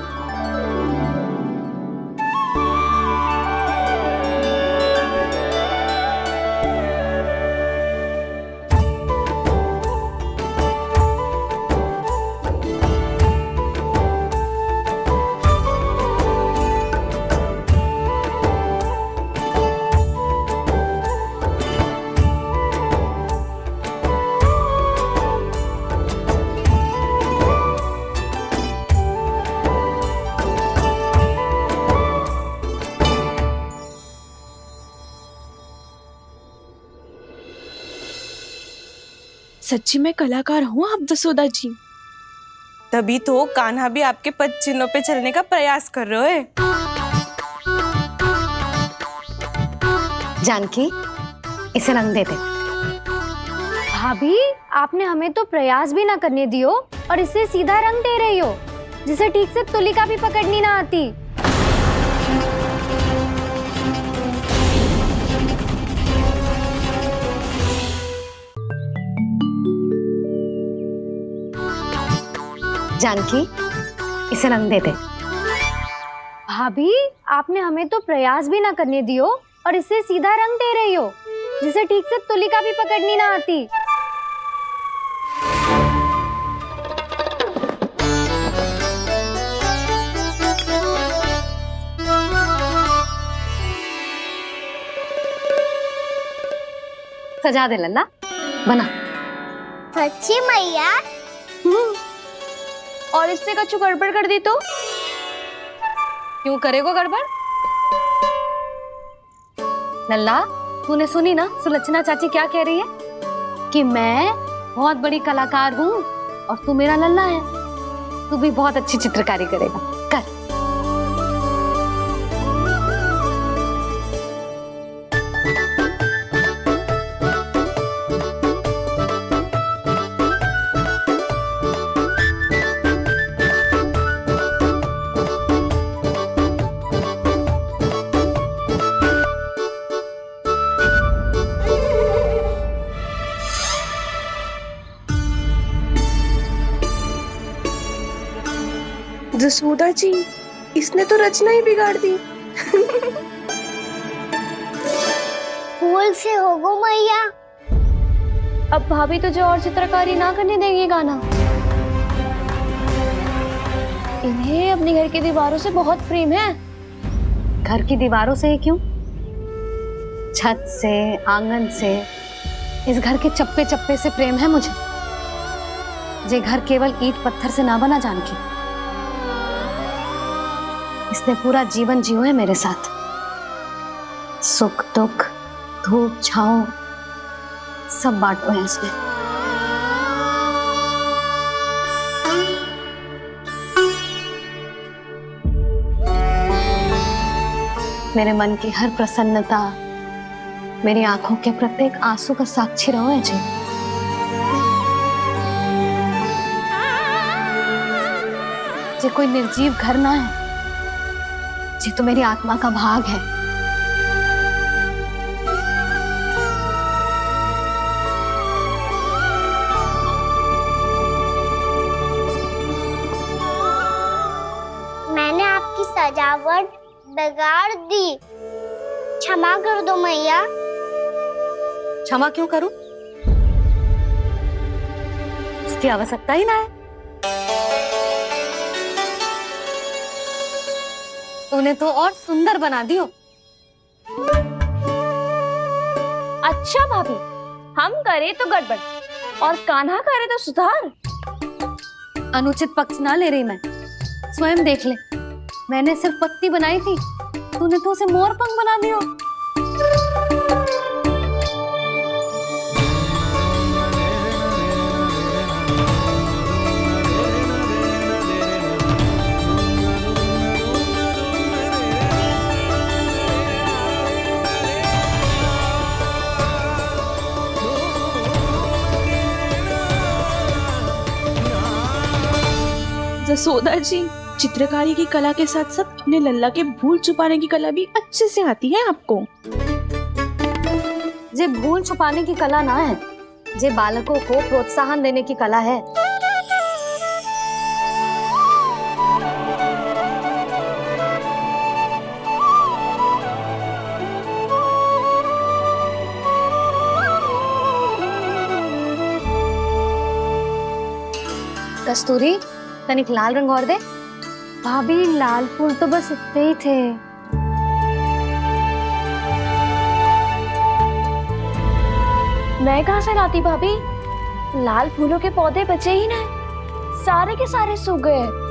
Speaker 13: सच्ची में कलाकार हूँ आप जसोदा जी। तभी तो कान्हा भी आपके पद चिन्हों पे चलने का प्रयास कर रहे है।
Speaker 1: जानकी, इसे रंग दे दे।
Speaker 2: भाभी, आपने हमें तो प्रयास भी ना करने दियो और इसे सीधा रंग दे रही हो, जिसे ठीक से तुलिका भी पकड़नी ना आती।
Speaker 1: जानकी, इसे रंग दे दे।
Speaker 2: भाभी, आपने हमें तो प्रयास भी ना करने दियो और इसे सीधा रंग दे रही हो, जिसे ठीक से तुलिका भी पकड़नी ना आती।
Speaker 1: सजा दे लल्ला, बना।
Speaker 8: सच्ची मैया?
Speaker 13: और इसने कछु गड़बड़ कर दी तो?
Speaker 1: क्यों करेगो गड़बड़? लल्ला, तूने सुनी ना सुलक्षणा चाची क्या कह रही है? कि मैं बहुत बड़ी कलाकार हूँ और तू मेरा लल्ला है। तू भी बहुत अच्छी चित्रकारी करेगा, कर।
Speaker 13: जसोदा जी, इसने तो रचना ही बिगाड़ दी।
Speaker 8: फूल से होगो मैया।
Speaker 2: अब भाभी तुझे और चित्रकारी ना करने देंगी गाना। इन्हें अपने घर की दीवारों से बहुत प्रेम है।
Speaker 1: घर की दीवारों से ही क्यों? छत से, आंगन से, इस घर के चप्पे चप्पे से प्रेम है मुझे। ये घर केवल ईंट पत्थर से ना बना जानकी। इसने पूरा जीवन जियो है मेरे साथ। सुख दुख, धूप छांव सब बांटो है इसने। मेरे मन की हर प्रसन्नता, मेरी आंखों के प्रत्येक आंसू का साक्षी रहो है जी। ये कोई निर्जीव घर ना है, ये तो मेरी आत्मा का भाग है।
Speaker 8: मैंने आपकी सजावट बिगाड़ दी, क्षमा कर दो मैया।
Speaker 1: क्षमा क्यों करूं? इसकी आवश्यकता ही ना है। तूने तो और सुंदर बना दियो।
Speaker 2: अच्छा भाभी, हम करे तो गड़बड़ और कान्हा करे तो सुधार।
Speaker 1: अनुचित पक्ष ना ले रही मैं, स्वयं देख ले। मैंने सिर्फ पत्ती बनाई थी, तूने तो उसे मोर पंख बना दियो।
Speaker 13: जसोदा जी, चित्रकारी की कला के साथ साथ अपने लल्ला के भूल छुपाने की कला भी अच्छे से आती है आपको।
Speaker 1: ये भूल छुपाने की कला ना है, ये बालकों को प्रोत्साहन देने की कला है। कस्तूरी, तनिक लाल रंग और दे।
Speaker 2: भाभी, लाल फूल तो बस इतने ही थे। मैं कहाँ से लाती भाभी? लाल फूलों के पौधे बचे ही ना, सारे के सारे सूख गए।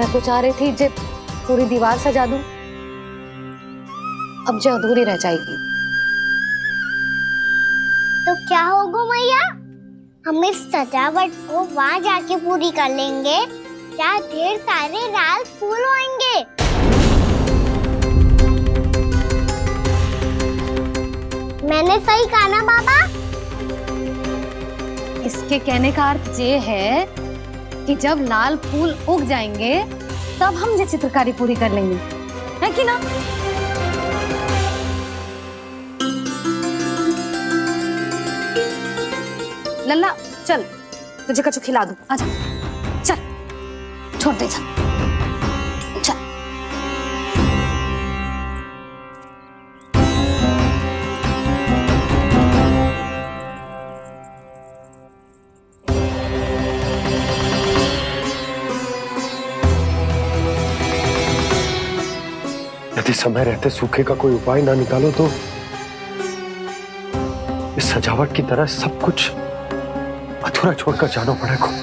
Speaker 1: मैं तो चाह रही थी जे पूरी दीवार सजा दूं, अब जो अधूरी रह जाएगी।
Speaker 8: तो क्या होगा मैया, हम इस सजावट को वहाँ जाके पूरी कर लेंगे, जहाँ ढेर सारे लाल फूल होंगे। मैंने सही कहा ना बाबा?
Speaker 1: इसके कहने का अर्थ ये है कि जब लाल फूल उग जाएंगे तब हम ये चित्रकारी पूरी कर लेंगे, है कि ना? लल्ला चल, तुझे कछु खिला दूं, आजा, चल, छोड़ दे, चल।
Speaker 12: यदि समय रहते सूखे का कोई उपाय ना निकालो तो इस सजावट की तरह सब कुछ अधूरा छोड़कर जाना पड़ेगा।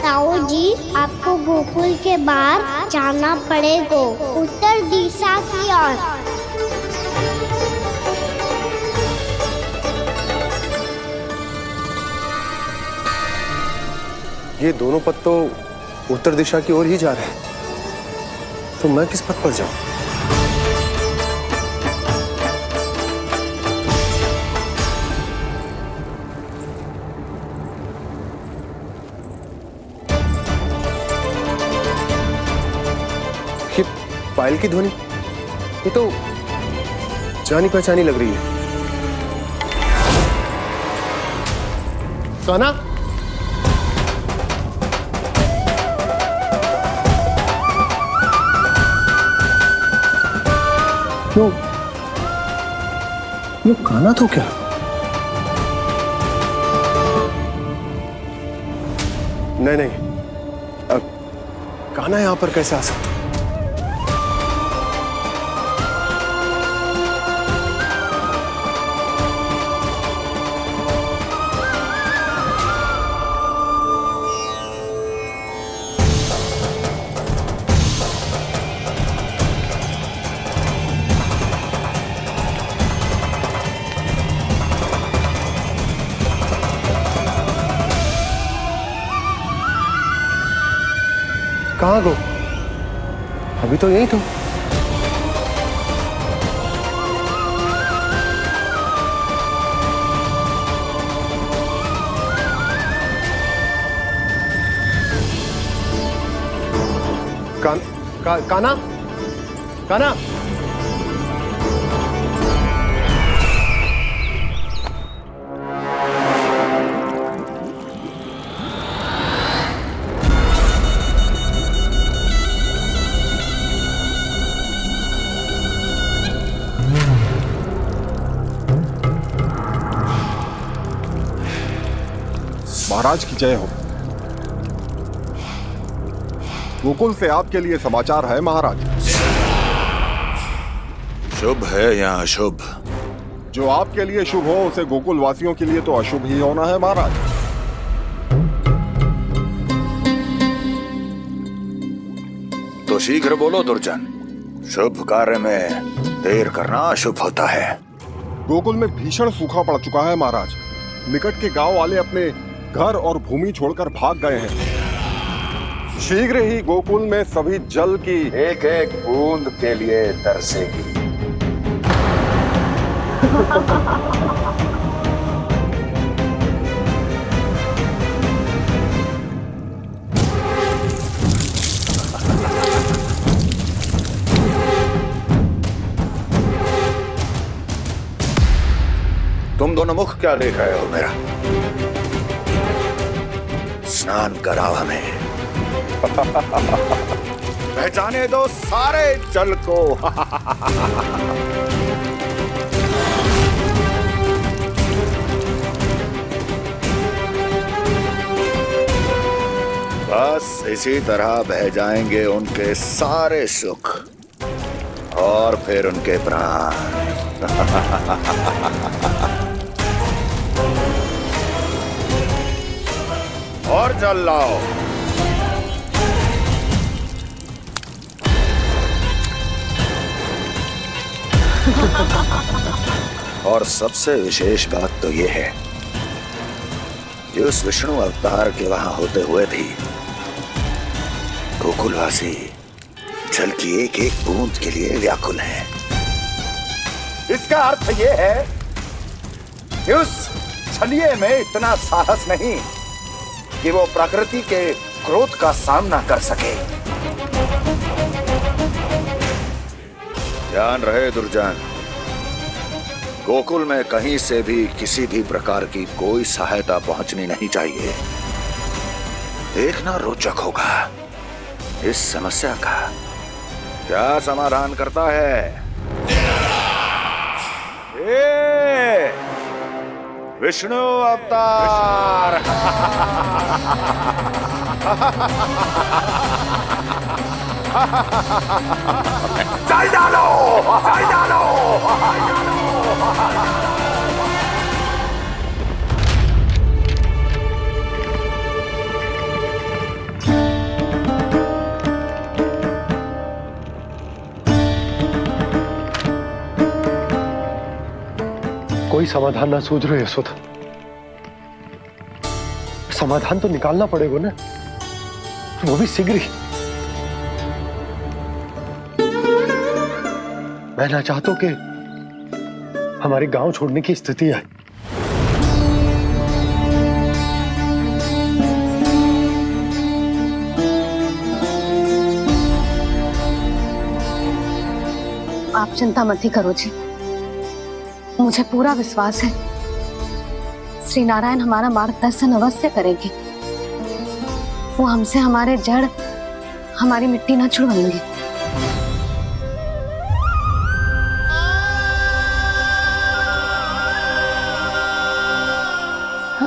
Speaker 8: ताऊ जी, आपको गोकुल के बाहर जाना पड़ेगा, उत्तर दिशा की ओर।
Speaker 12: ये दोनों पथ तो उत्तर दिशा की ओर ही जा रहे हैं, तो मैं किस पथ पर जाऊं? ये पायल की ध्वनि, ये तो जानी पहचानी लग रही है। कान्हा, क्यों? ये कान्हा तो क्या? नहीं नहीं, कान्हा यहां पर कैसे आ सकता? कहाँ गो? अभी तो यही तो। कान्हा, कान्हा,
Speaker 18: महाराज की जय हो। गोकुल से आपके लिए समाचार है महाराज।
Speaker 19: शुभ है या अशुभ?
Speaker 18: जो आपके लिए शुभ हो उसे गोकुल वासियों के लिए तो अशुभ ही होना है महाराज।
Speaker 19: तो शीघ्र बोलो दुर्जन, शुभ कार्य में देर करना अशुभ होता है।
Speaker 18: गोकुल में भीषण सूखा पड़ चुका है महाराज। निकट के गांव वाले अपने घर और भूमि छोड़कर भाग गए हैं। शीघ्र ही गोकुल में सभी जल की
Speaker 19: एक एक बूंद के लिए तरसेगी। तुम दोनों मुख क्या देख रहे हो मेरा? स्नान कराओ हमें। पहचाने दो सारे जल को। बस इसी तरह बह जाएंगे उनके सारे सुख और फिर उनके प्राण। और जल लाओ। और सबसे विशेष बात तो यह है कि उस विष्णु अवतार के वहां होते हुए भी गोकुलवासी जल की एक एक बूंद के लिए व्याकुल है। इसका अर्थ यह है कि उस छलिए में इतना साहस नहीं कि वो प्रकृति के क्रोध का सामना कर सके। ध्यान रहे दुर्जन, गोकुल में कहीं से भी किसी भी प्रकार की कोई सहायता पहुंचनी नहीं चाहिए। देखना रोचक होगा इस समस्या का क्या समाधान करता है। ए, विष्णु अवतार। चल डालो, चल डालो।
Speaker 12: कोई समाधान ना सूझ रहे यशोदा। समाधान तो निकालना पड़ेगा ना, वो भी शीघ्र ही। मैं ना चाहता हूं कि हमारे गांव छोड़ने की स्थिति आए।
Speaker 1: आप चिंता मत ही करो जी, मुझे पूरा विश्वास है श्री नारायण हमारा मार्गदर्शन अवश्य करेंगे। वो हमसे हमारे जड़, हमारी मिट्टी न छुड़वाएंगे।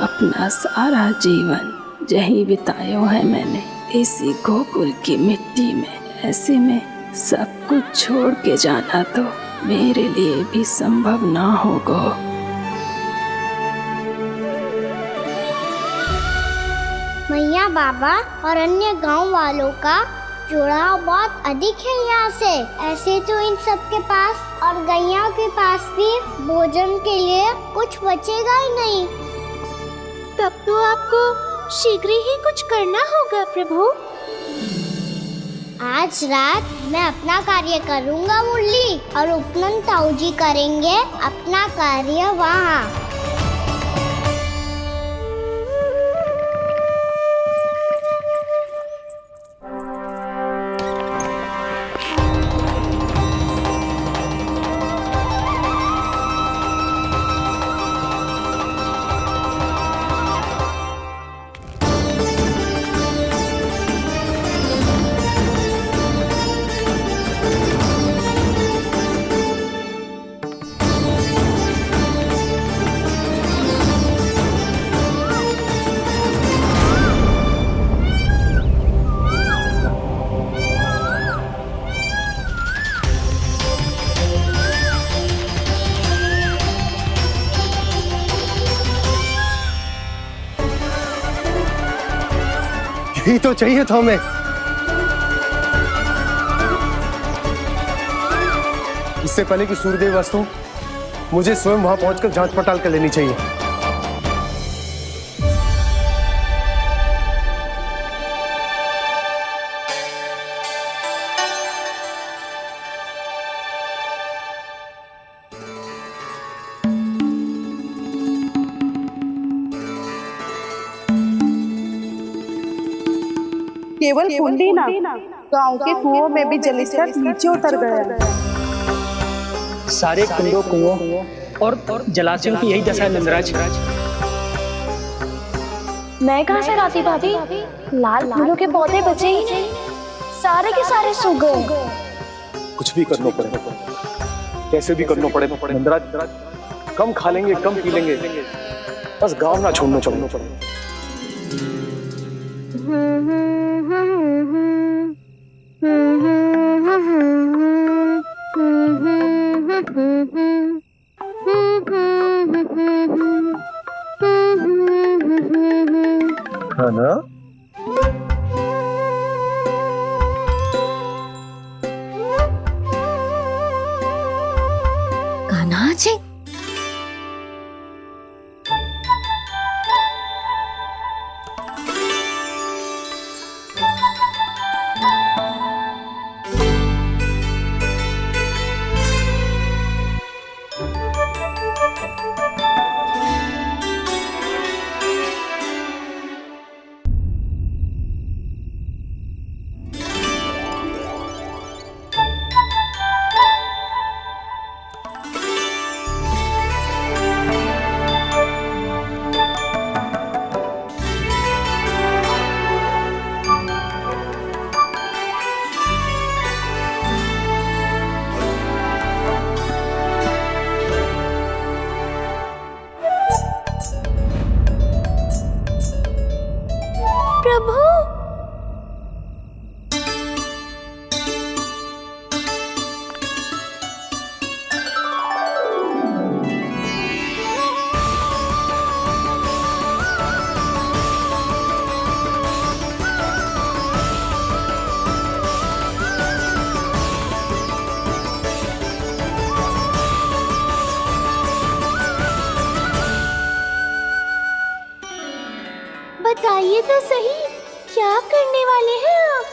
Speaker 4: अपना सारा जीवन यही बिताया है मैंने, इसी गोकुल की मिट्टी में। ऐसे में सब कुछ छोड़ के जाना तो मेरे लिए भी संभव ना होगा।
Speaker 8: मैया बाबा और अन्य गांव वालों का जुड़ाव बहुत अधिक है यहाँ से। ऐसे तो इन सब के पास और गैया के पास भी भोजन के लिए कुछ बचेगा ही नहीं।
Speaker 2: तब तो आपको शीघ्र ही कुछ करना होगा प्रभु।
Speaker 8: आज रात मैं अपना कार्य करूँगा मुरली, और उपनंद ताऊ जी करेंगे अपना कार्य वहाँ।
Speaker 12: यही तो चाहिए था हमें। इससे पहले कि सूर्यदेव वस्तु, मुझे स्वयं वहां पहुंचकर जांच पड़ताल कर लेनी चाहिए।
Speaker 13: केवल कुंडी ना, गांव के कुओं में भी जलस्तर नीचे उतर गया।
Speaker 20: सारे कुंडों, कुओं और जलाशयों की यही दशा है नंदराज।
Speaker 2: मैं कहाँ से लाती भाभी? लाल फूलों के पौधे बचे ही नहीं।
Speaker 8: सारे के सारे सो गए।
Speaker 21: कुछ भी करना पड़ेगा, कैसे भी करना पड़ेगा। नंदराज, कम खा लेंगे, कम पी लेंगे, बस गांव ना छोड़ना पड़ेगा। है ना?
Speaker 2: कान्हा जी,
Speaker 8: प्रभु, बताइए तो सही, क्या करने वाले हैं आप?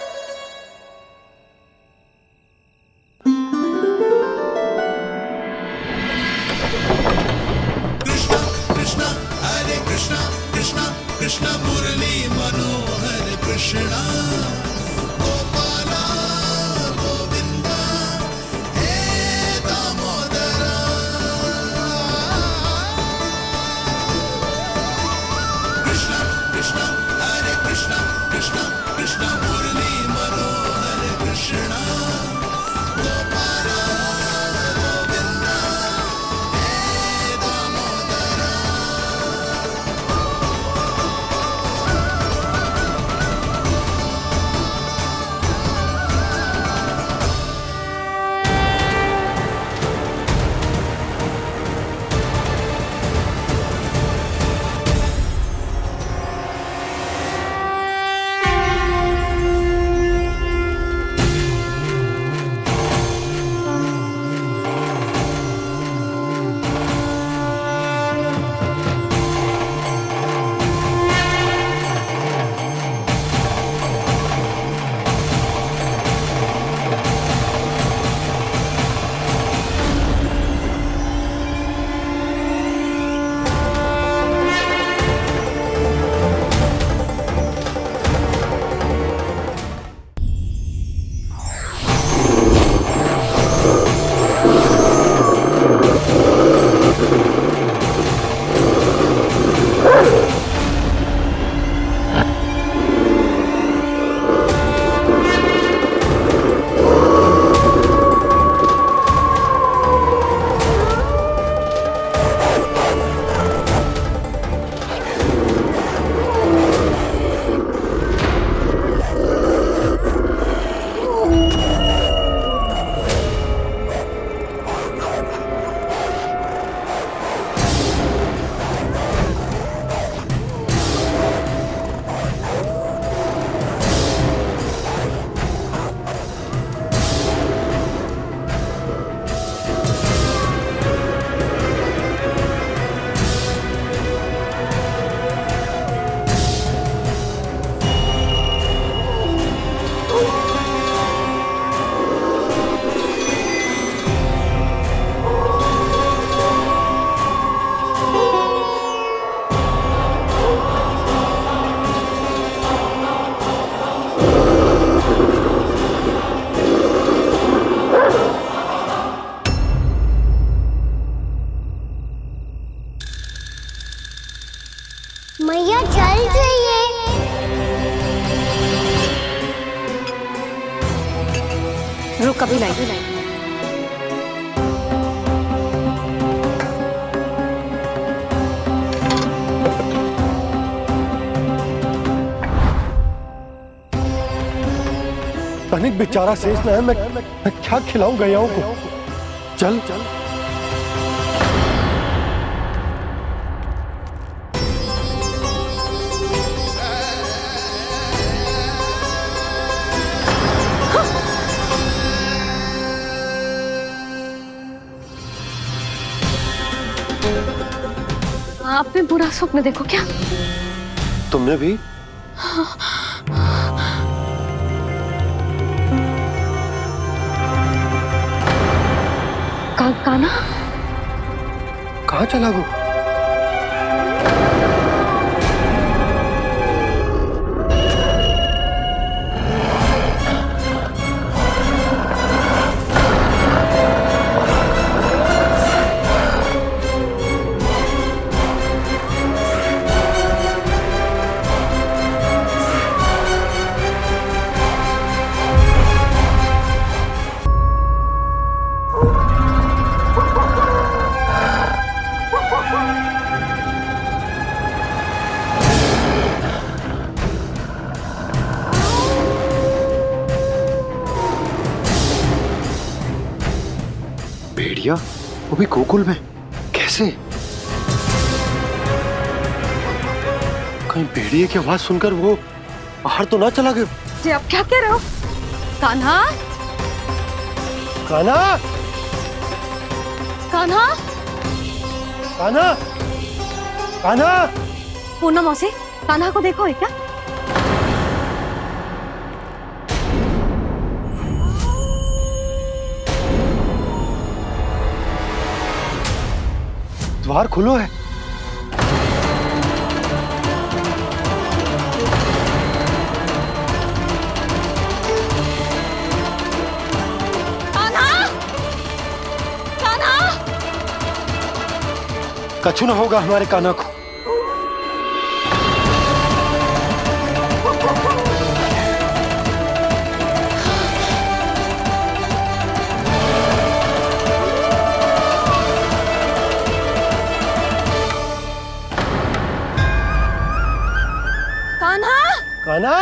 Speaker 9: कृष्णा हरे कृष्णा कृष्णा कृष्णा मुरली मनोहर कृष्णा गोपाला गोविंदा हे दामोदरा। कृष्णा कृष्णा हरे कृष्णा कृष्णा कृष्णा मुरली मनोहर कृष्णा गोपाला गोविंदा हे दामोदरा।
Speaker 8: मैया जल जाइए।
Speaker 1: लोग कभी लाएंगे।
Speaker 12: तनिक बेचारा शेष न है, मैं क्या खिलाऊं गयाओं को। चल चल
Speaker 1: आपने बुरा स्वप्न देखो क्या?
Speaker 12: तुमने भी?
Speaker 1: काना
Speaker 12: कहाँ चला गो? भेड़िया वो भी गोकुल में कैसे? कहीं भेड़िए की आवाज सुनकर वो बाहर तो ना चला गया?
Speaker 1: जी आप क्या कह रहे हो? कान्हा,
Speaker 12: कान्हा,
Speaker 1: कान्हा,
Speaker 12: कान्हा, कान्हा।
Speaker 1: पूनम मौसी, कान्हा को देखो है क्या?
Speaker 12: द्वार खुलो है।
Speaker 1: कान्हा, कान्हा,
Speaker 12: कछु ना होगा हमारे कान्हा को। कान्हा,
Speaker 1: कान्हा,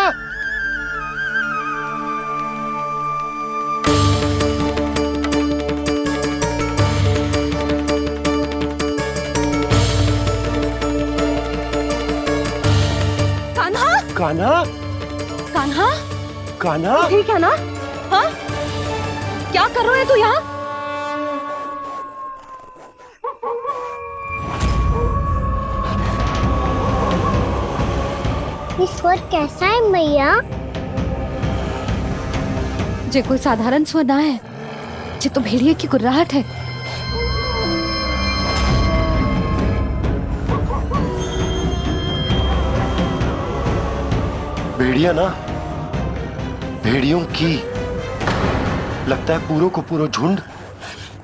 Speaker 12: कान्हा,
Speaker 1: कान्हा,
Speaker 12: कान्हा।
Speaker 1: ठीक है ना? हाँ? क्या कर रहे हो तू यहाँ?
Speaker 8: ये स्वर कैसा है मैया?
Speaker 1: जे कोई साधारण स्वर ना है, जे तो भेड़िए की गुर्राहट है।
Speaker 12: भेड़िया ना, भेड़ियों की लगता है पूरो को पूरो झुंड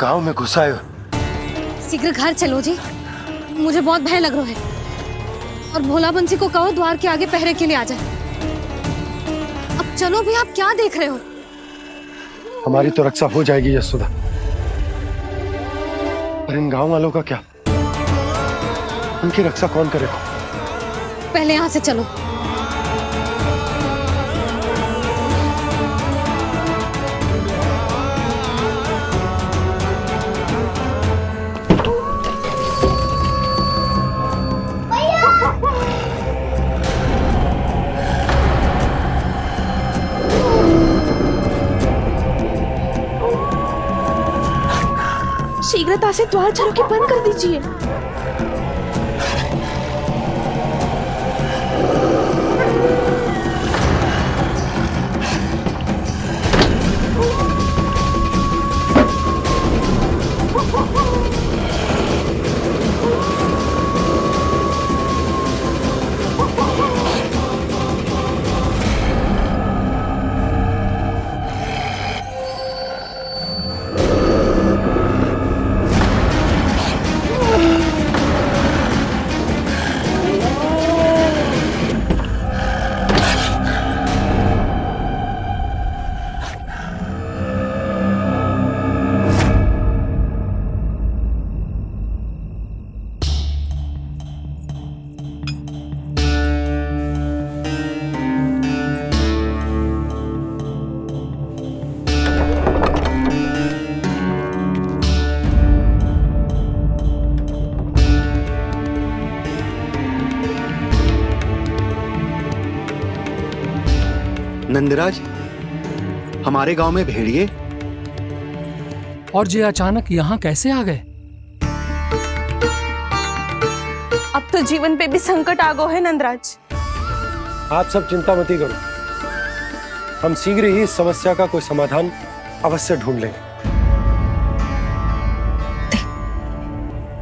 Speaker 12: गांव में घुसा है।
Speaker 1: शीघ्र घर चलो जी, मुझे बहुत भय लग रहा है। और भोला बंसी को कहो द्वार के आगे पहरे के लिए आ जाए। अब चलो भी, आप क्या देख रहे हो?
Speaker 12: हमारी तो रक्षा हो जाएगी यशोदा, पर इन गांव वालों का क्या? उनकी रक्षा कौन करेगा?
Speaker 1: पहले यहाँ से चलो।
Speaker 13: शीघ्रता से द्वार चलो के बंद कर दीजिए।
Speaker 17: नंदराज, हमारे गांव में भेड़िए
Speaker 6: और ये अचानक यहाँ कैसे आ गए?
Speaker 13: अब तो जीवन पे भी संकट आ गो है नंदराज।
Speaker 12: आप सब चिंता मत करो, हम शीघ्र ही इस समस्या का कोई समाधान अवश्य ढूंढ लेंगे।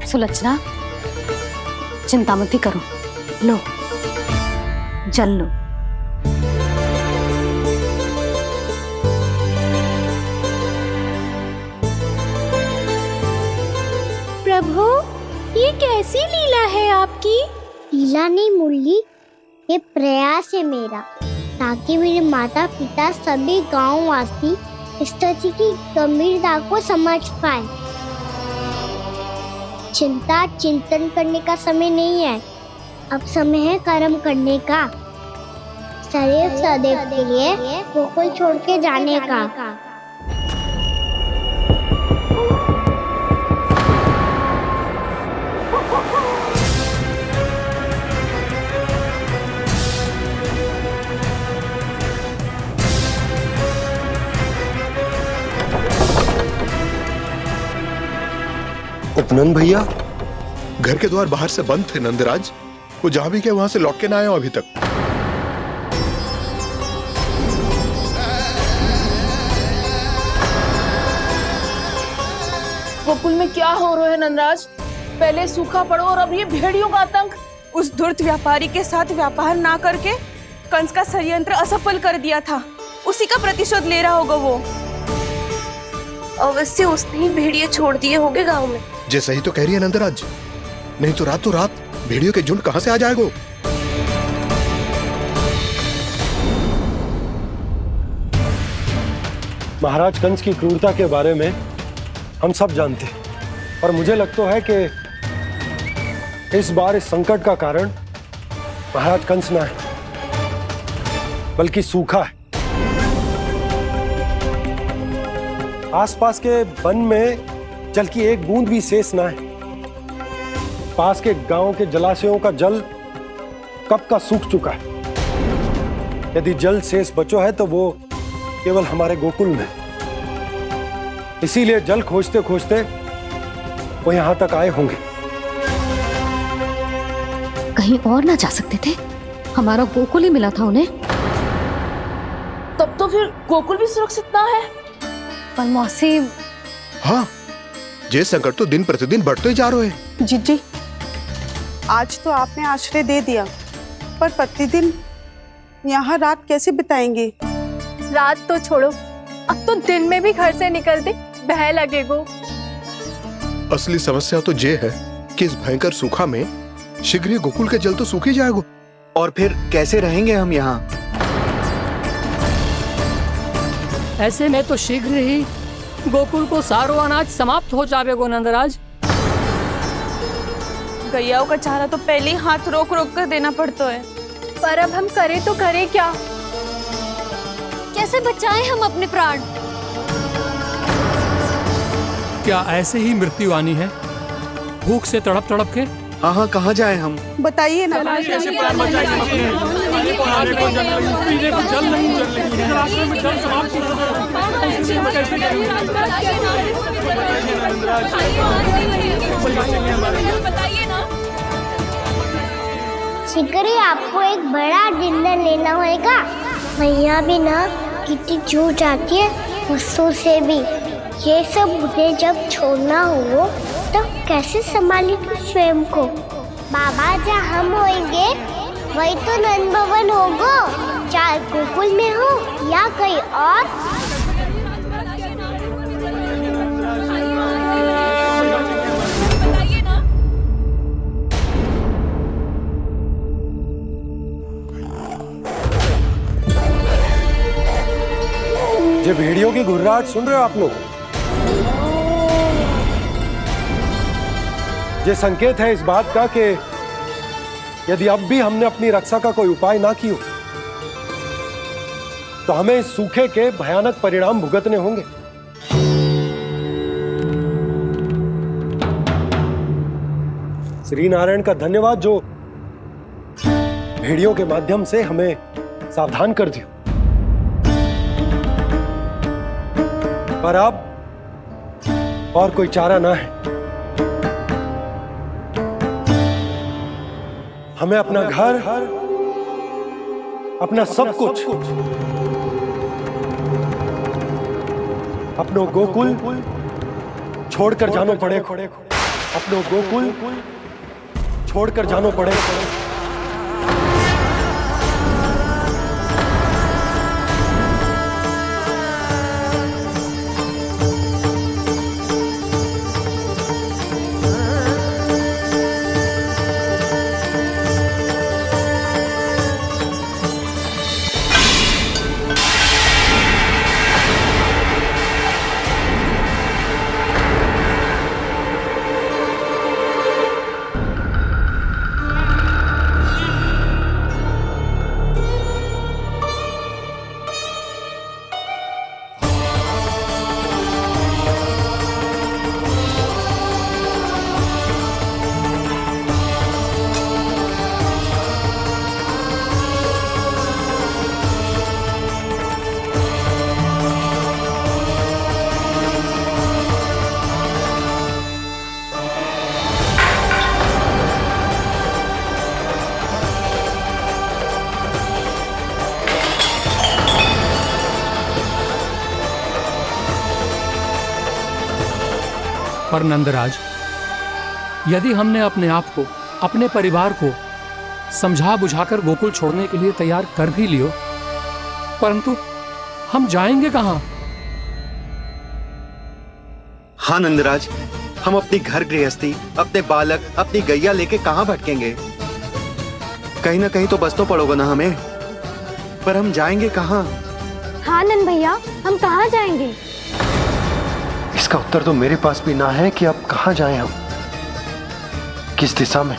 Speaker 1: सुलक्षणा, चिंता मत करो, लो जल लो।
Speaker 2: प्रभु, ये कैसी लीला है आपकी?
Speaker 8: लीला नहीं मुरली, ये प्रयास है मेरा, ताकि मेरे माता पिता सभी गांव वासी इस स्थिति की गंभीरता को समझ पाए। चिंता चिंतन करने का समय नहीं है, अब समय है कर्म करने का, सदैव सदैव के लिए गोकुल छोड़ के जाने का।
Speaker 12: उपनंद भैया,
Speaker 18: घर के द्वार बाहर से बंद थे नंदराज, वो जहां भी गए वहां से लौट के ना आए हो अभी तक।
Speaker 3: गोकुल में क्या हो रहा है नंदराज? पहले सूखा पड़ो और अब ये भेड़ियों का आतंक।
Speaker 13: उस धूर्त व्यापारी के साथ व्यापार ना करके कंस का षड्यंत्र असफल कर दिया था, उसी का प्रतिशोध ले रहा होगा वो। अवश्य उसने ही भेड़िए छोड़ दिए होंगे गांव में।
Speaker 18: जैसा ही तो कह रही है नंदराज, नहीं तो रात भेड़ियों के झुंड कहां से आ जाएगा?
Speaker 12: महाराज कंस की क्रूरता के बारे में हम सब जानते हैं, और मुझे लगता है कि इस बार इस संकट का कारण महाराज कंस ना है, बल्कि सूखा है। आसपास के वन में जल की एक बूंद भी शेष ना है। पास के गांव के जलाशयों का जल कब का सूख चुका है। यदि जल शेष बचो है तो वो केवल हमारे गोकुल में। इसीलिए जल खोजते खोजते वो यहां तक आए होंगे।
Speaker 1: कहीं और ना जा सकते थे? हमारा गोकुल ही मिला था उन्हें।
Speaker 3: तब तो फिर गोकुल भी सुरक्षित ना है।
Speaker 1: पर मौसी,
Speaker 18: हाँ, ये संकट तो दिन प्रतिदिन बढ़ते जा रहे हैं।
Speaker 13: जीजी, आज तो आपने आश्रय दे दिया, पर प्रतिदिन यहाँ रात कैसे बिताएंगे?
Speaker 22: रात तो छोड़ो, अब तो दिन में भी घर से निकलते भय लगेगो।
Speaker 18: असली समस्या तो ये है कि इस भयंकर सूखा में शीघ्र ही गोकुल के जल तो सूख ही जाएगा।
Speaker 17: और फिर कैसे रहेंगे हम यहाँ?
Speaker 6: ऐसे में तो शीघ्र ही गोकुल को सारो अनाज समाप्त हो जाएगो नंदराज।
Speaker 13: गैयाओं का चारा तो पहले ही हाथ रोक रोक कर देना पड़ता है।
Speaker 22: पर अब हम करें तो करें क्या?
Speaker 1: कैसे बचाएं हम अपने प्राण?
Speaker 6: क्या ऐसे ही मृत्यु आनी है, भूख से तड़प तड़प के?
Speaker 17: हाँ, कहाँ जाएं हम?
Speaker 13: बताइए ना।
Speaker 8: शीघ्र ही आपको एक बड़ा डिनर लेना होगा। मैया भी ना कितनी जूझ जाती है गुस्सों से भी। ये सब उन्हें जब छोड़ना हो तो कैसे संभाली तू स्वयं को? बाबा जहाँ हम होंगे वही तो नंद भवन होगा, चाहे गोकुल में हो या कहीं और।
Speaker 12: ये भेड़ियों की घुर्राहट सुन रहे हो आप लोग? ये संकेत है इस बात का कि यदि अब भी हमने अपनी रक्षा का कोई उपाय ना किया तो हमें इस सूखे के भयानक परिणाम भुगतने होंगे। श्री नारायण का धन्यवाद जो भेड़ियों के माध्यम से हमें सावधान कर दिया। पर अब और कोई चारा ना है। हमें अपना घर, अपना सब कुछ, अपनो गोकुल छोड़कर जानो पड़े। अपनो गोकुल छोड़कर जानो पड़े।
Speaker 6: पर नंदराज, यदि हमने अपने आप को, अपने परिवार को समझा बुझाकर गोकुल छोड़ने के लिए तैयार कर भी लियो, परंतु हम जाएंगे कहां?
Speaker 17: हाँ नंदराज, हम अपनी घर गृहस्थी, अपने बालक, अपनी गैया लेके कहां भटकेंगे? कहीं ना कहीं तो बस तो पड़ोगे ना हमें, पर हम जाएंगे कहां?
Speaker 2: हाँ नंद भैया, हम कहाँ जाएंगे?
Speaker 12: इसका उत्तर तो मेरे पास भी ना है कि अब कहां जाएं हम, किस दिशा में,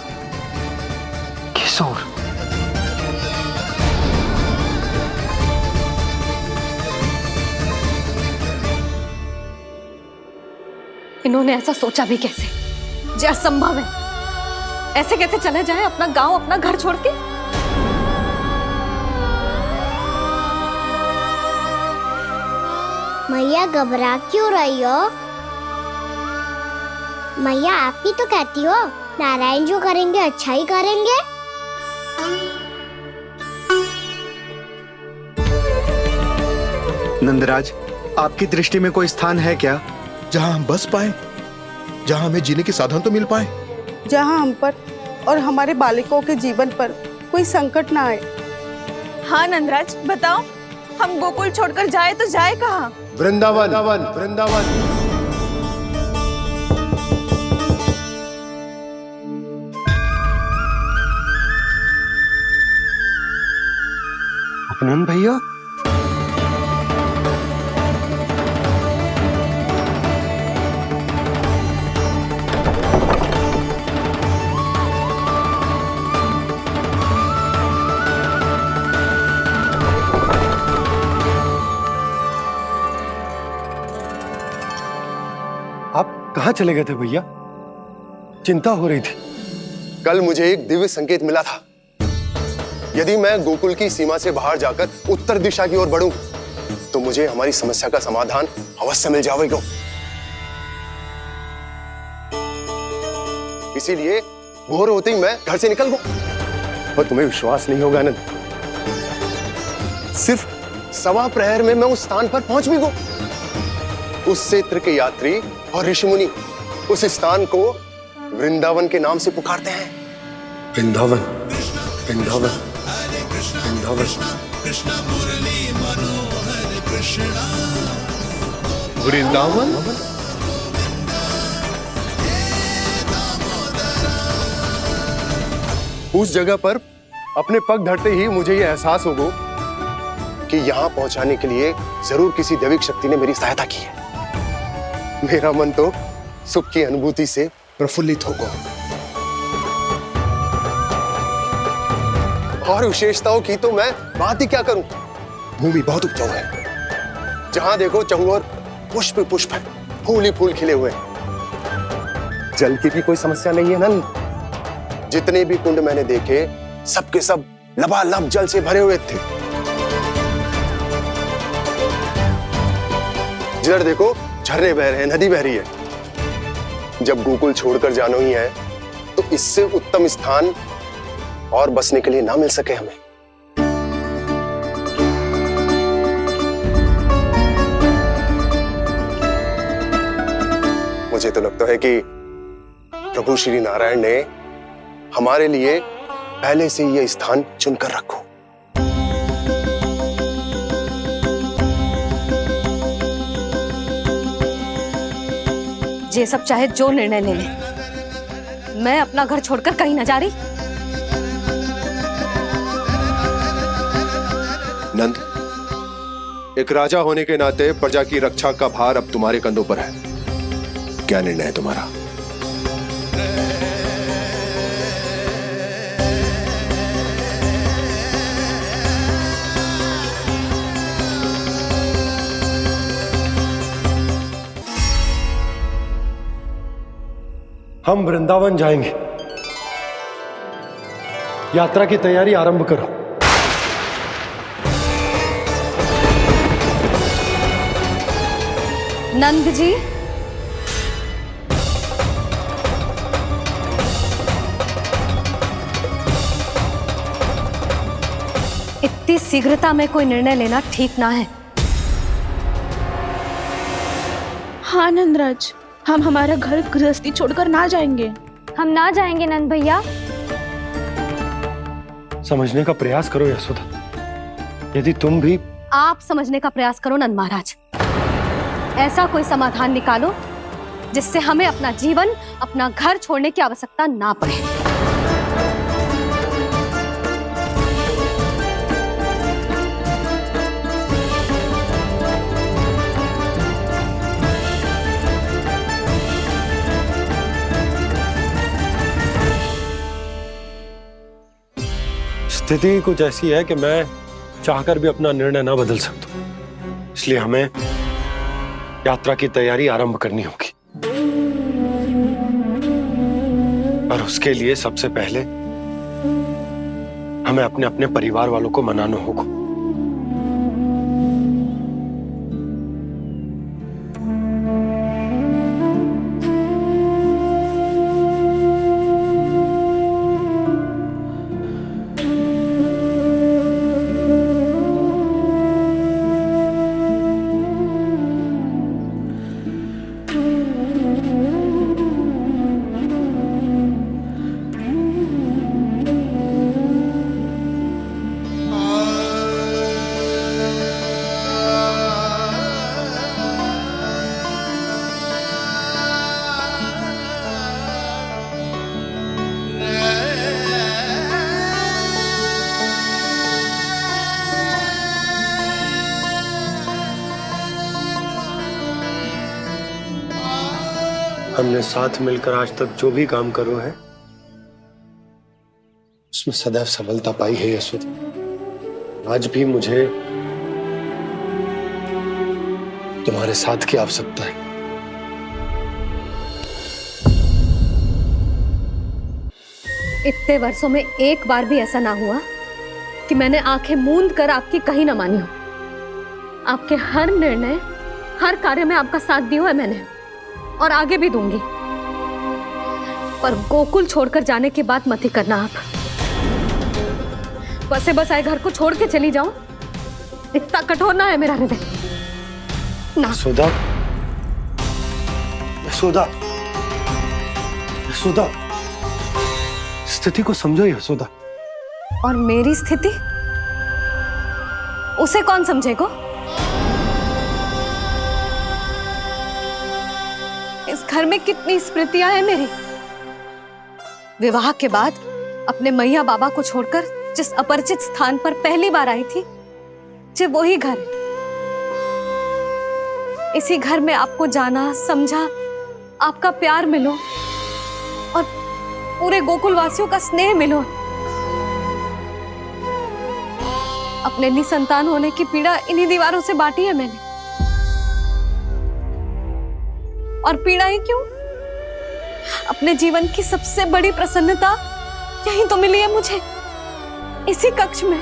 Speaker 12: किस ओर।
Speaker 1: इन्होंने ऐसा सोचा भी कैसे, जो असंभव है। ऐसे कैसे चले जाए अपना गांव, अपना घर छोड़ के?
Speaker 8: मैया घबरा क्यों रही हो? मैया आप ही तो कहती हो नारायण जो करेंगे अच्छा ही करेंगे।
Speaker 17: नंदराज, आपकी दृष्टि में कोई स्थान है क्या
Speaker 10: जहां हम बस पाए, जहां हमें जीने के साधन तो मिल पाए,
Speaker 11: जहां हम पर और हमारे बालकों के जीवन पर कोई संकट ना आए?
Speaker 22: हाँ नंदराज, बताओ, हम गोकुल छोड़कर जाए तो जाए कहाँ?
Speaker 12: वृंदावन, वृंदावन। अपनन भैया, कहां चले गए थे भैया? चिंता हो रही थी।
Speaker 16: कल मुझे एक दिव्य संकेत मिला था। यदि मैं गोकुल की सीमा से बाहर जाकर उत्तर दिशा की ओर बढ़ूं, तो मुझे हमारी समस्या का समाधान अवश्य मिल जाएगा। इसीलिए भोर होते ही मैं घर से निकल गया। और तुम्हें विश्वास नहीं होगा आनंद, सिर्फ सवा प्रहर में मैं उस स्थान पर पहुंच भी गया। उस क्षेत्र के यात्री और ऋषिमुनि उस स्थान को वृंदावन के नाम से पुकारते हैं।
Speaker 12: वृंदावन, वृंदावन, वृंदावन।
Speaker 18: वृंदावन?
Speaker 16: उस जगह पर अपने पग धरते ही मुझे यह एहसास होगा कि यहां पहुंचाने के लिए जरूर किसी दैविक शक्ति ने मेरी सहायता की है। मेरा मन तो सुख की अनुभूति से प्रफुल्लित होगा। और विशेषताओं की तो मैं बात ही क्या करूं। भूमि बहुत उपजाऊ है, जहां देखो चहुओर पुष्प पुष्प है, फूल ही फूल खिले हुए हैं। जल की भी कोई समस्या नहीं है नंद। जितने भी कुंड मैंने देखे, सबके सब लबालब जल से भरे हुए थे। जिधर देखो झरने बह रहे हैं, नदी बह रही है। जब गोकुल छोड़कर जाना ही है तो इससे उत्तम स्थान और बसने के लिए ना मिल सके हमें। मुझे तो लगता है कि प्रभु श्री नारायण ने हमारे लिए पहले से यह स्थान चुनकर रखो।
Speaker 1: ये सब चाहे जो निर्णय ले ले, मैं अपना घर छोड़कर कहीं न जा रही।
Speaker 16: नंद, एक राजा होने के नाते प्रजा की रक्षा का भार अब तुम्हारे कंधों पर है। क्या निर्णय है तुम्हारा?
Speaker 12: हम वृंदावन जाएंगे। यात्रा की तैयारी आरंभ करो।
Speaker 1: नंद जी, इतनी शीघ्रता में कोई निर्णय लेना ठीक ना है।
Speaker 13: हाँ नंदराज, हम हमारा घर गृहस्थी छोड़कर ना जाएंगे।
Speaker 2: हम ना जाएंगे नंद भैया।
Speaker 12: समझने का प्रयास करो यशोदा। यदि तुम भी
Speaker 1: आप समझने का प्रयास करो नंद महाराज। ऐसा कोई समाधान निकालो जिससे हमें अपना जीवन, अपना घर छोड़ने की आवश्यकता ना पड़े।
Speaker 12: स्थिति कुछ ऐसी है कि मैं चाहकर भी अपना निर्णय ना बदल सकता, इसलिए हमें यात्रा की तैयारी आरंभ करनी होगी। और उसके लिए सबसे पहले हमें अपने अपने परिवार वालों को मनाना होगा। हमने साथ मिलकर आज तक जो भी काम करो है उसमें सदैव सफलता पाई है यशोदा। आज भी मुझे तुम्हारे साथ की आवश्यकता है।
Speaker 1: इतने वर्षों में एक बार भी ऐसा ना हुआ कि मैंने आंखें मूंद कर आपकी कहीं ना मानी हो। आपके हर निर्णय, हर कार्य में आपका साथ दिया है मैंने, और आगे भी दूंगी। पर गोकुल छोड़कर जाने की बात मत ही करना आप। बसे बसाए घर को छोड़ के चली जाऊं, इतना कठोर ना है मेरा हृदय ना।
Speaker 12: यशोदा, यशोदा, यशोदा, स्थिति को समझो यशोदा।
Speaker 1: और मेरी स्थिति उसे कौन समझेगा? इस घर में कितनी स्मृतियां हैं मेरी। विवाह के बाद अपने मैया बाबा को छोड़कर जिस अपरिचित स्थान पर पहली बार आई थी, जो वही घर। इसी घर में आपको जाना, समझा, आपका प्यार मिलो और पूरे गोकुल वासियों का स्नेह मिलो। अपने निसंतान होने की पीड़ा इन्हीं दीवारों से बांटी है मैंने। और पीड़ा ही क्यों? अपने जीवन की सबसे बड़ी प्रसन्नता यही तो मिली है मुझे, इसी कक्ष में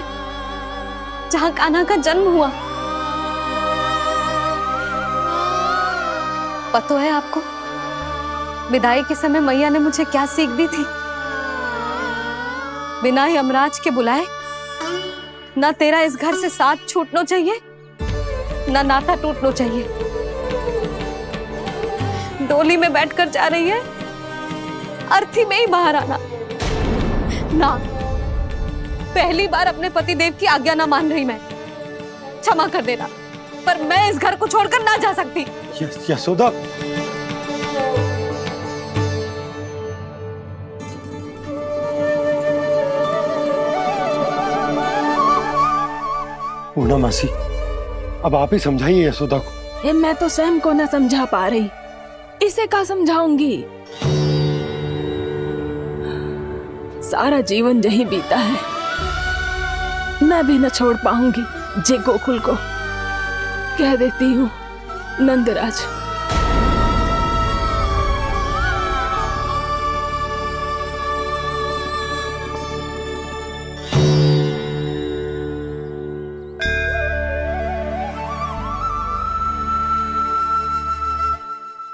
Speaker 1: जहां कान्हा का जन्म हुआ। पता है आपको विदाई के समय मैया ने मुझे क्या सीख दी थी? बिना यमराज के बुलाए ना तेरा इस घर से साथ छूटना चाहिए, ना नाता टूटना चाहिए। डोली में बैठकर जा रही है, अर्थी में ही बाहर आना ना। पहली बार अपने पति देव की आज्ञा ना मान रही मैं, क्षमा कर देना, पर मैं इस घर को छोड़कर ना जा सकती।
Speaker 12: यशोदा, पूर्णा मासी, अब आप ही समझाइए यशोदा को।
Speaker 4: ये मैं तो स्वयं को न समझा पा रही, इसे क्या समझाऊंगी? सारा जीवन यही बीता है, मैं भी न छोड़ पाऊंगी जे गोकुल को। कह देती हूँ नंदराज।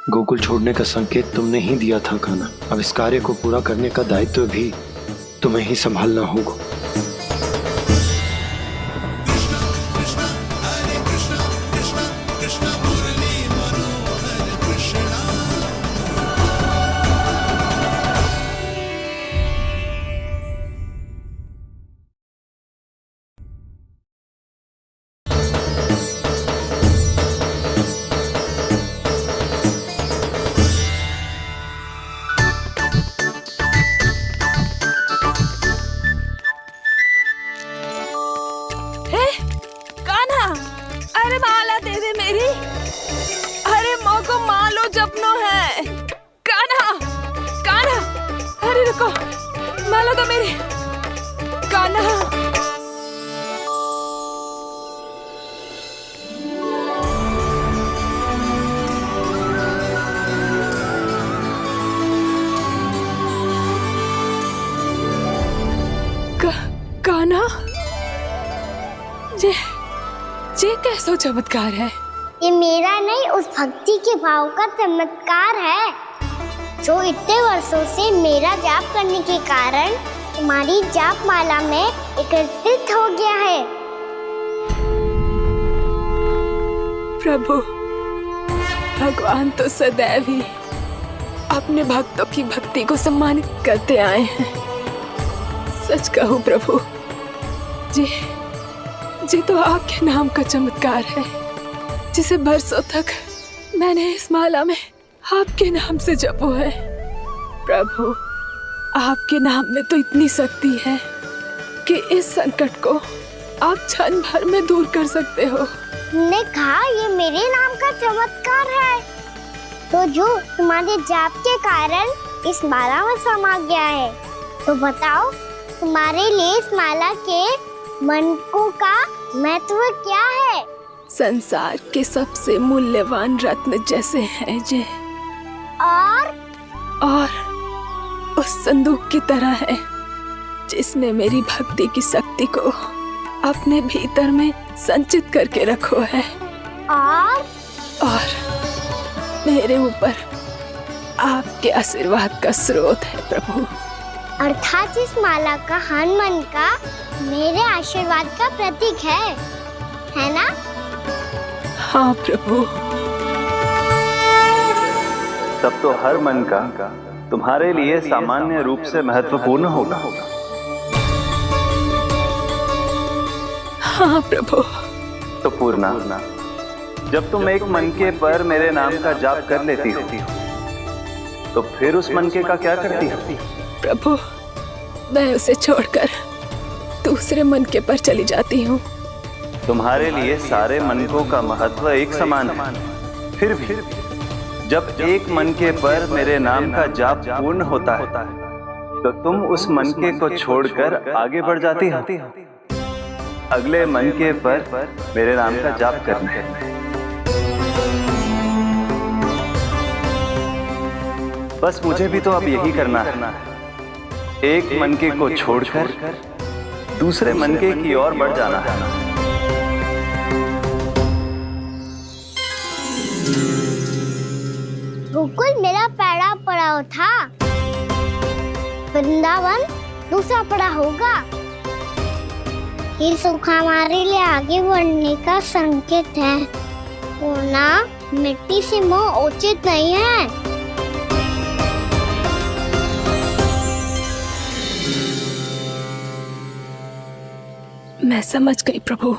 Speaker 12: गोकुल छोड़ने का संकेत तुमने ही दिया था कान्हा। अब इस कार्य को पूरा करने का दायित्व भी तुम्हें ही संभालना होगा।
Speaker 4: माला तो मेरी कान्हा। कान्हा, ये कैसा चमत्कार है?
Speaker 8: ये मेरा नहीं, उस भक्ति के भाव का चमत्कार है जो इतने वर्षों से मेरा जाप करने के कारण तुम्हारी जाप माला में एकत्रित हो गया है।
Speaker 4: प्रभु, भगवान तो सदैव ही अपने भक्तों की भक्ति को सम्मानित करते आए हैं। सच कहूं प्रभु, जी तो आपके नाम का चमत्कार है, जिसे बरसों तक मैंने इस माला में आपके नाम से जपो है। प्रभु, आपके नाम में तो इतनी शक्ति है कि इस संकट को आप क्षण भर में दूर कर सकते हो।
Speaker 8: तुमने कहा ये मेरे नाम का चमत्कार है, तो जो तुम्हारे जाप के कारण इस माला में समा गया है, तो बताओ तुम्हारे लिए इस माला के मनकों का महत्व क्या है?
Speaker 4: संसार के सबसे मूल्यवान रत्न जैसे हैं जे, और उस संदूक की तरह है जिसने मेरी भक्ति की शक्ति को अपने भीतर में संचित करके रखो है। और मेरे ऊपर आपके आशीर्वाद का स्रोत है प्रभु।
Speaker 8: अर्थात इस माला का हनुमान का मेरे आशीर्वाद का प्रतीक है ना?
Speaker 4: हाँ प्रभु।
Speaker 5: तब तो हर मन का तुम्हारे लिए सामान्य रूप से महत्वपूर्ण होगा।
Speaker 4: हाँ प्रभु।
Speaker 5: तो पूर्णा, जब तुम एक मनके पर मेरे नाम का जाप कर लेती हो, तो फिर उस मनके का क्या करती हो?
Speaker 4: प्रभु, मैं उसे छोड़कर दूसरे मनके पर चली जाती हूँ।
Speaker 5: तुम्हारे लिए सारे मनकों का महत्व एक समान है, फिर भी जब एक मनके पर मेरे नाम का जाप पूर्ण होता है, तो तुम उस मनके को छोड़कर आगे बढ़ जाती हो अगले मनके पर मेरे नाम का जाप करने। बस मुझे भी तो अब यही करना है, एक मनके को छोड़कर दूसरे मनके की ओर बढ़ जाना है।
Speaker 8: गोकुल मेरा पहला पड़ाव था, वृंदावन दूसरा पड़ाव होगा। ये सुख हमारे लिए आगे बढ़ने का संकेत है, वरना मिट्टी से मोह उचित नहीं है।
Speaker 4: मैं समझ गई प्रभु।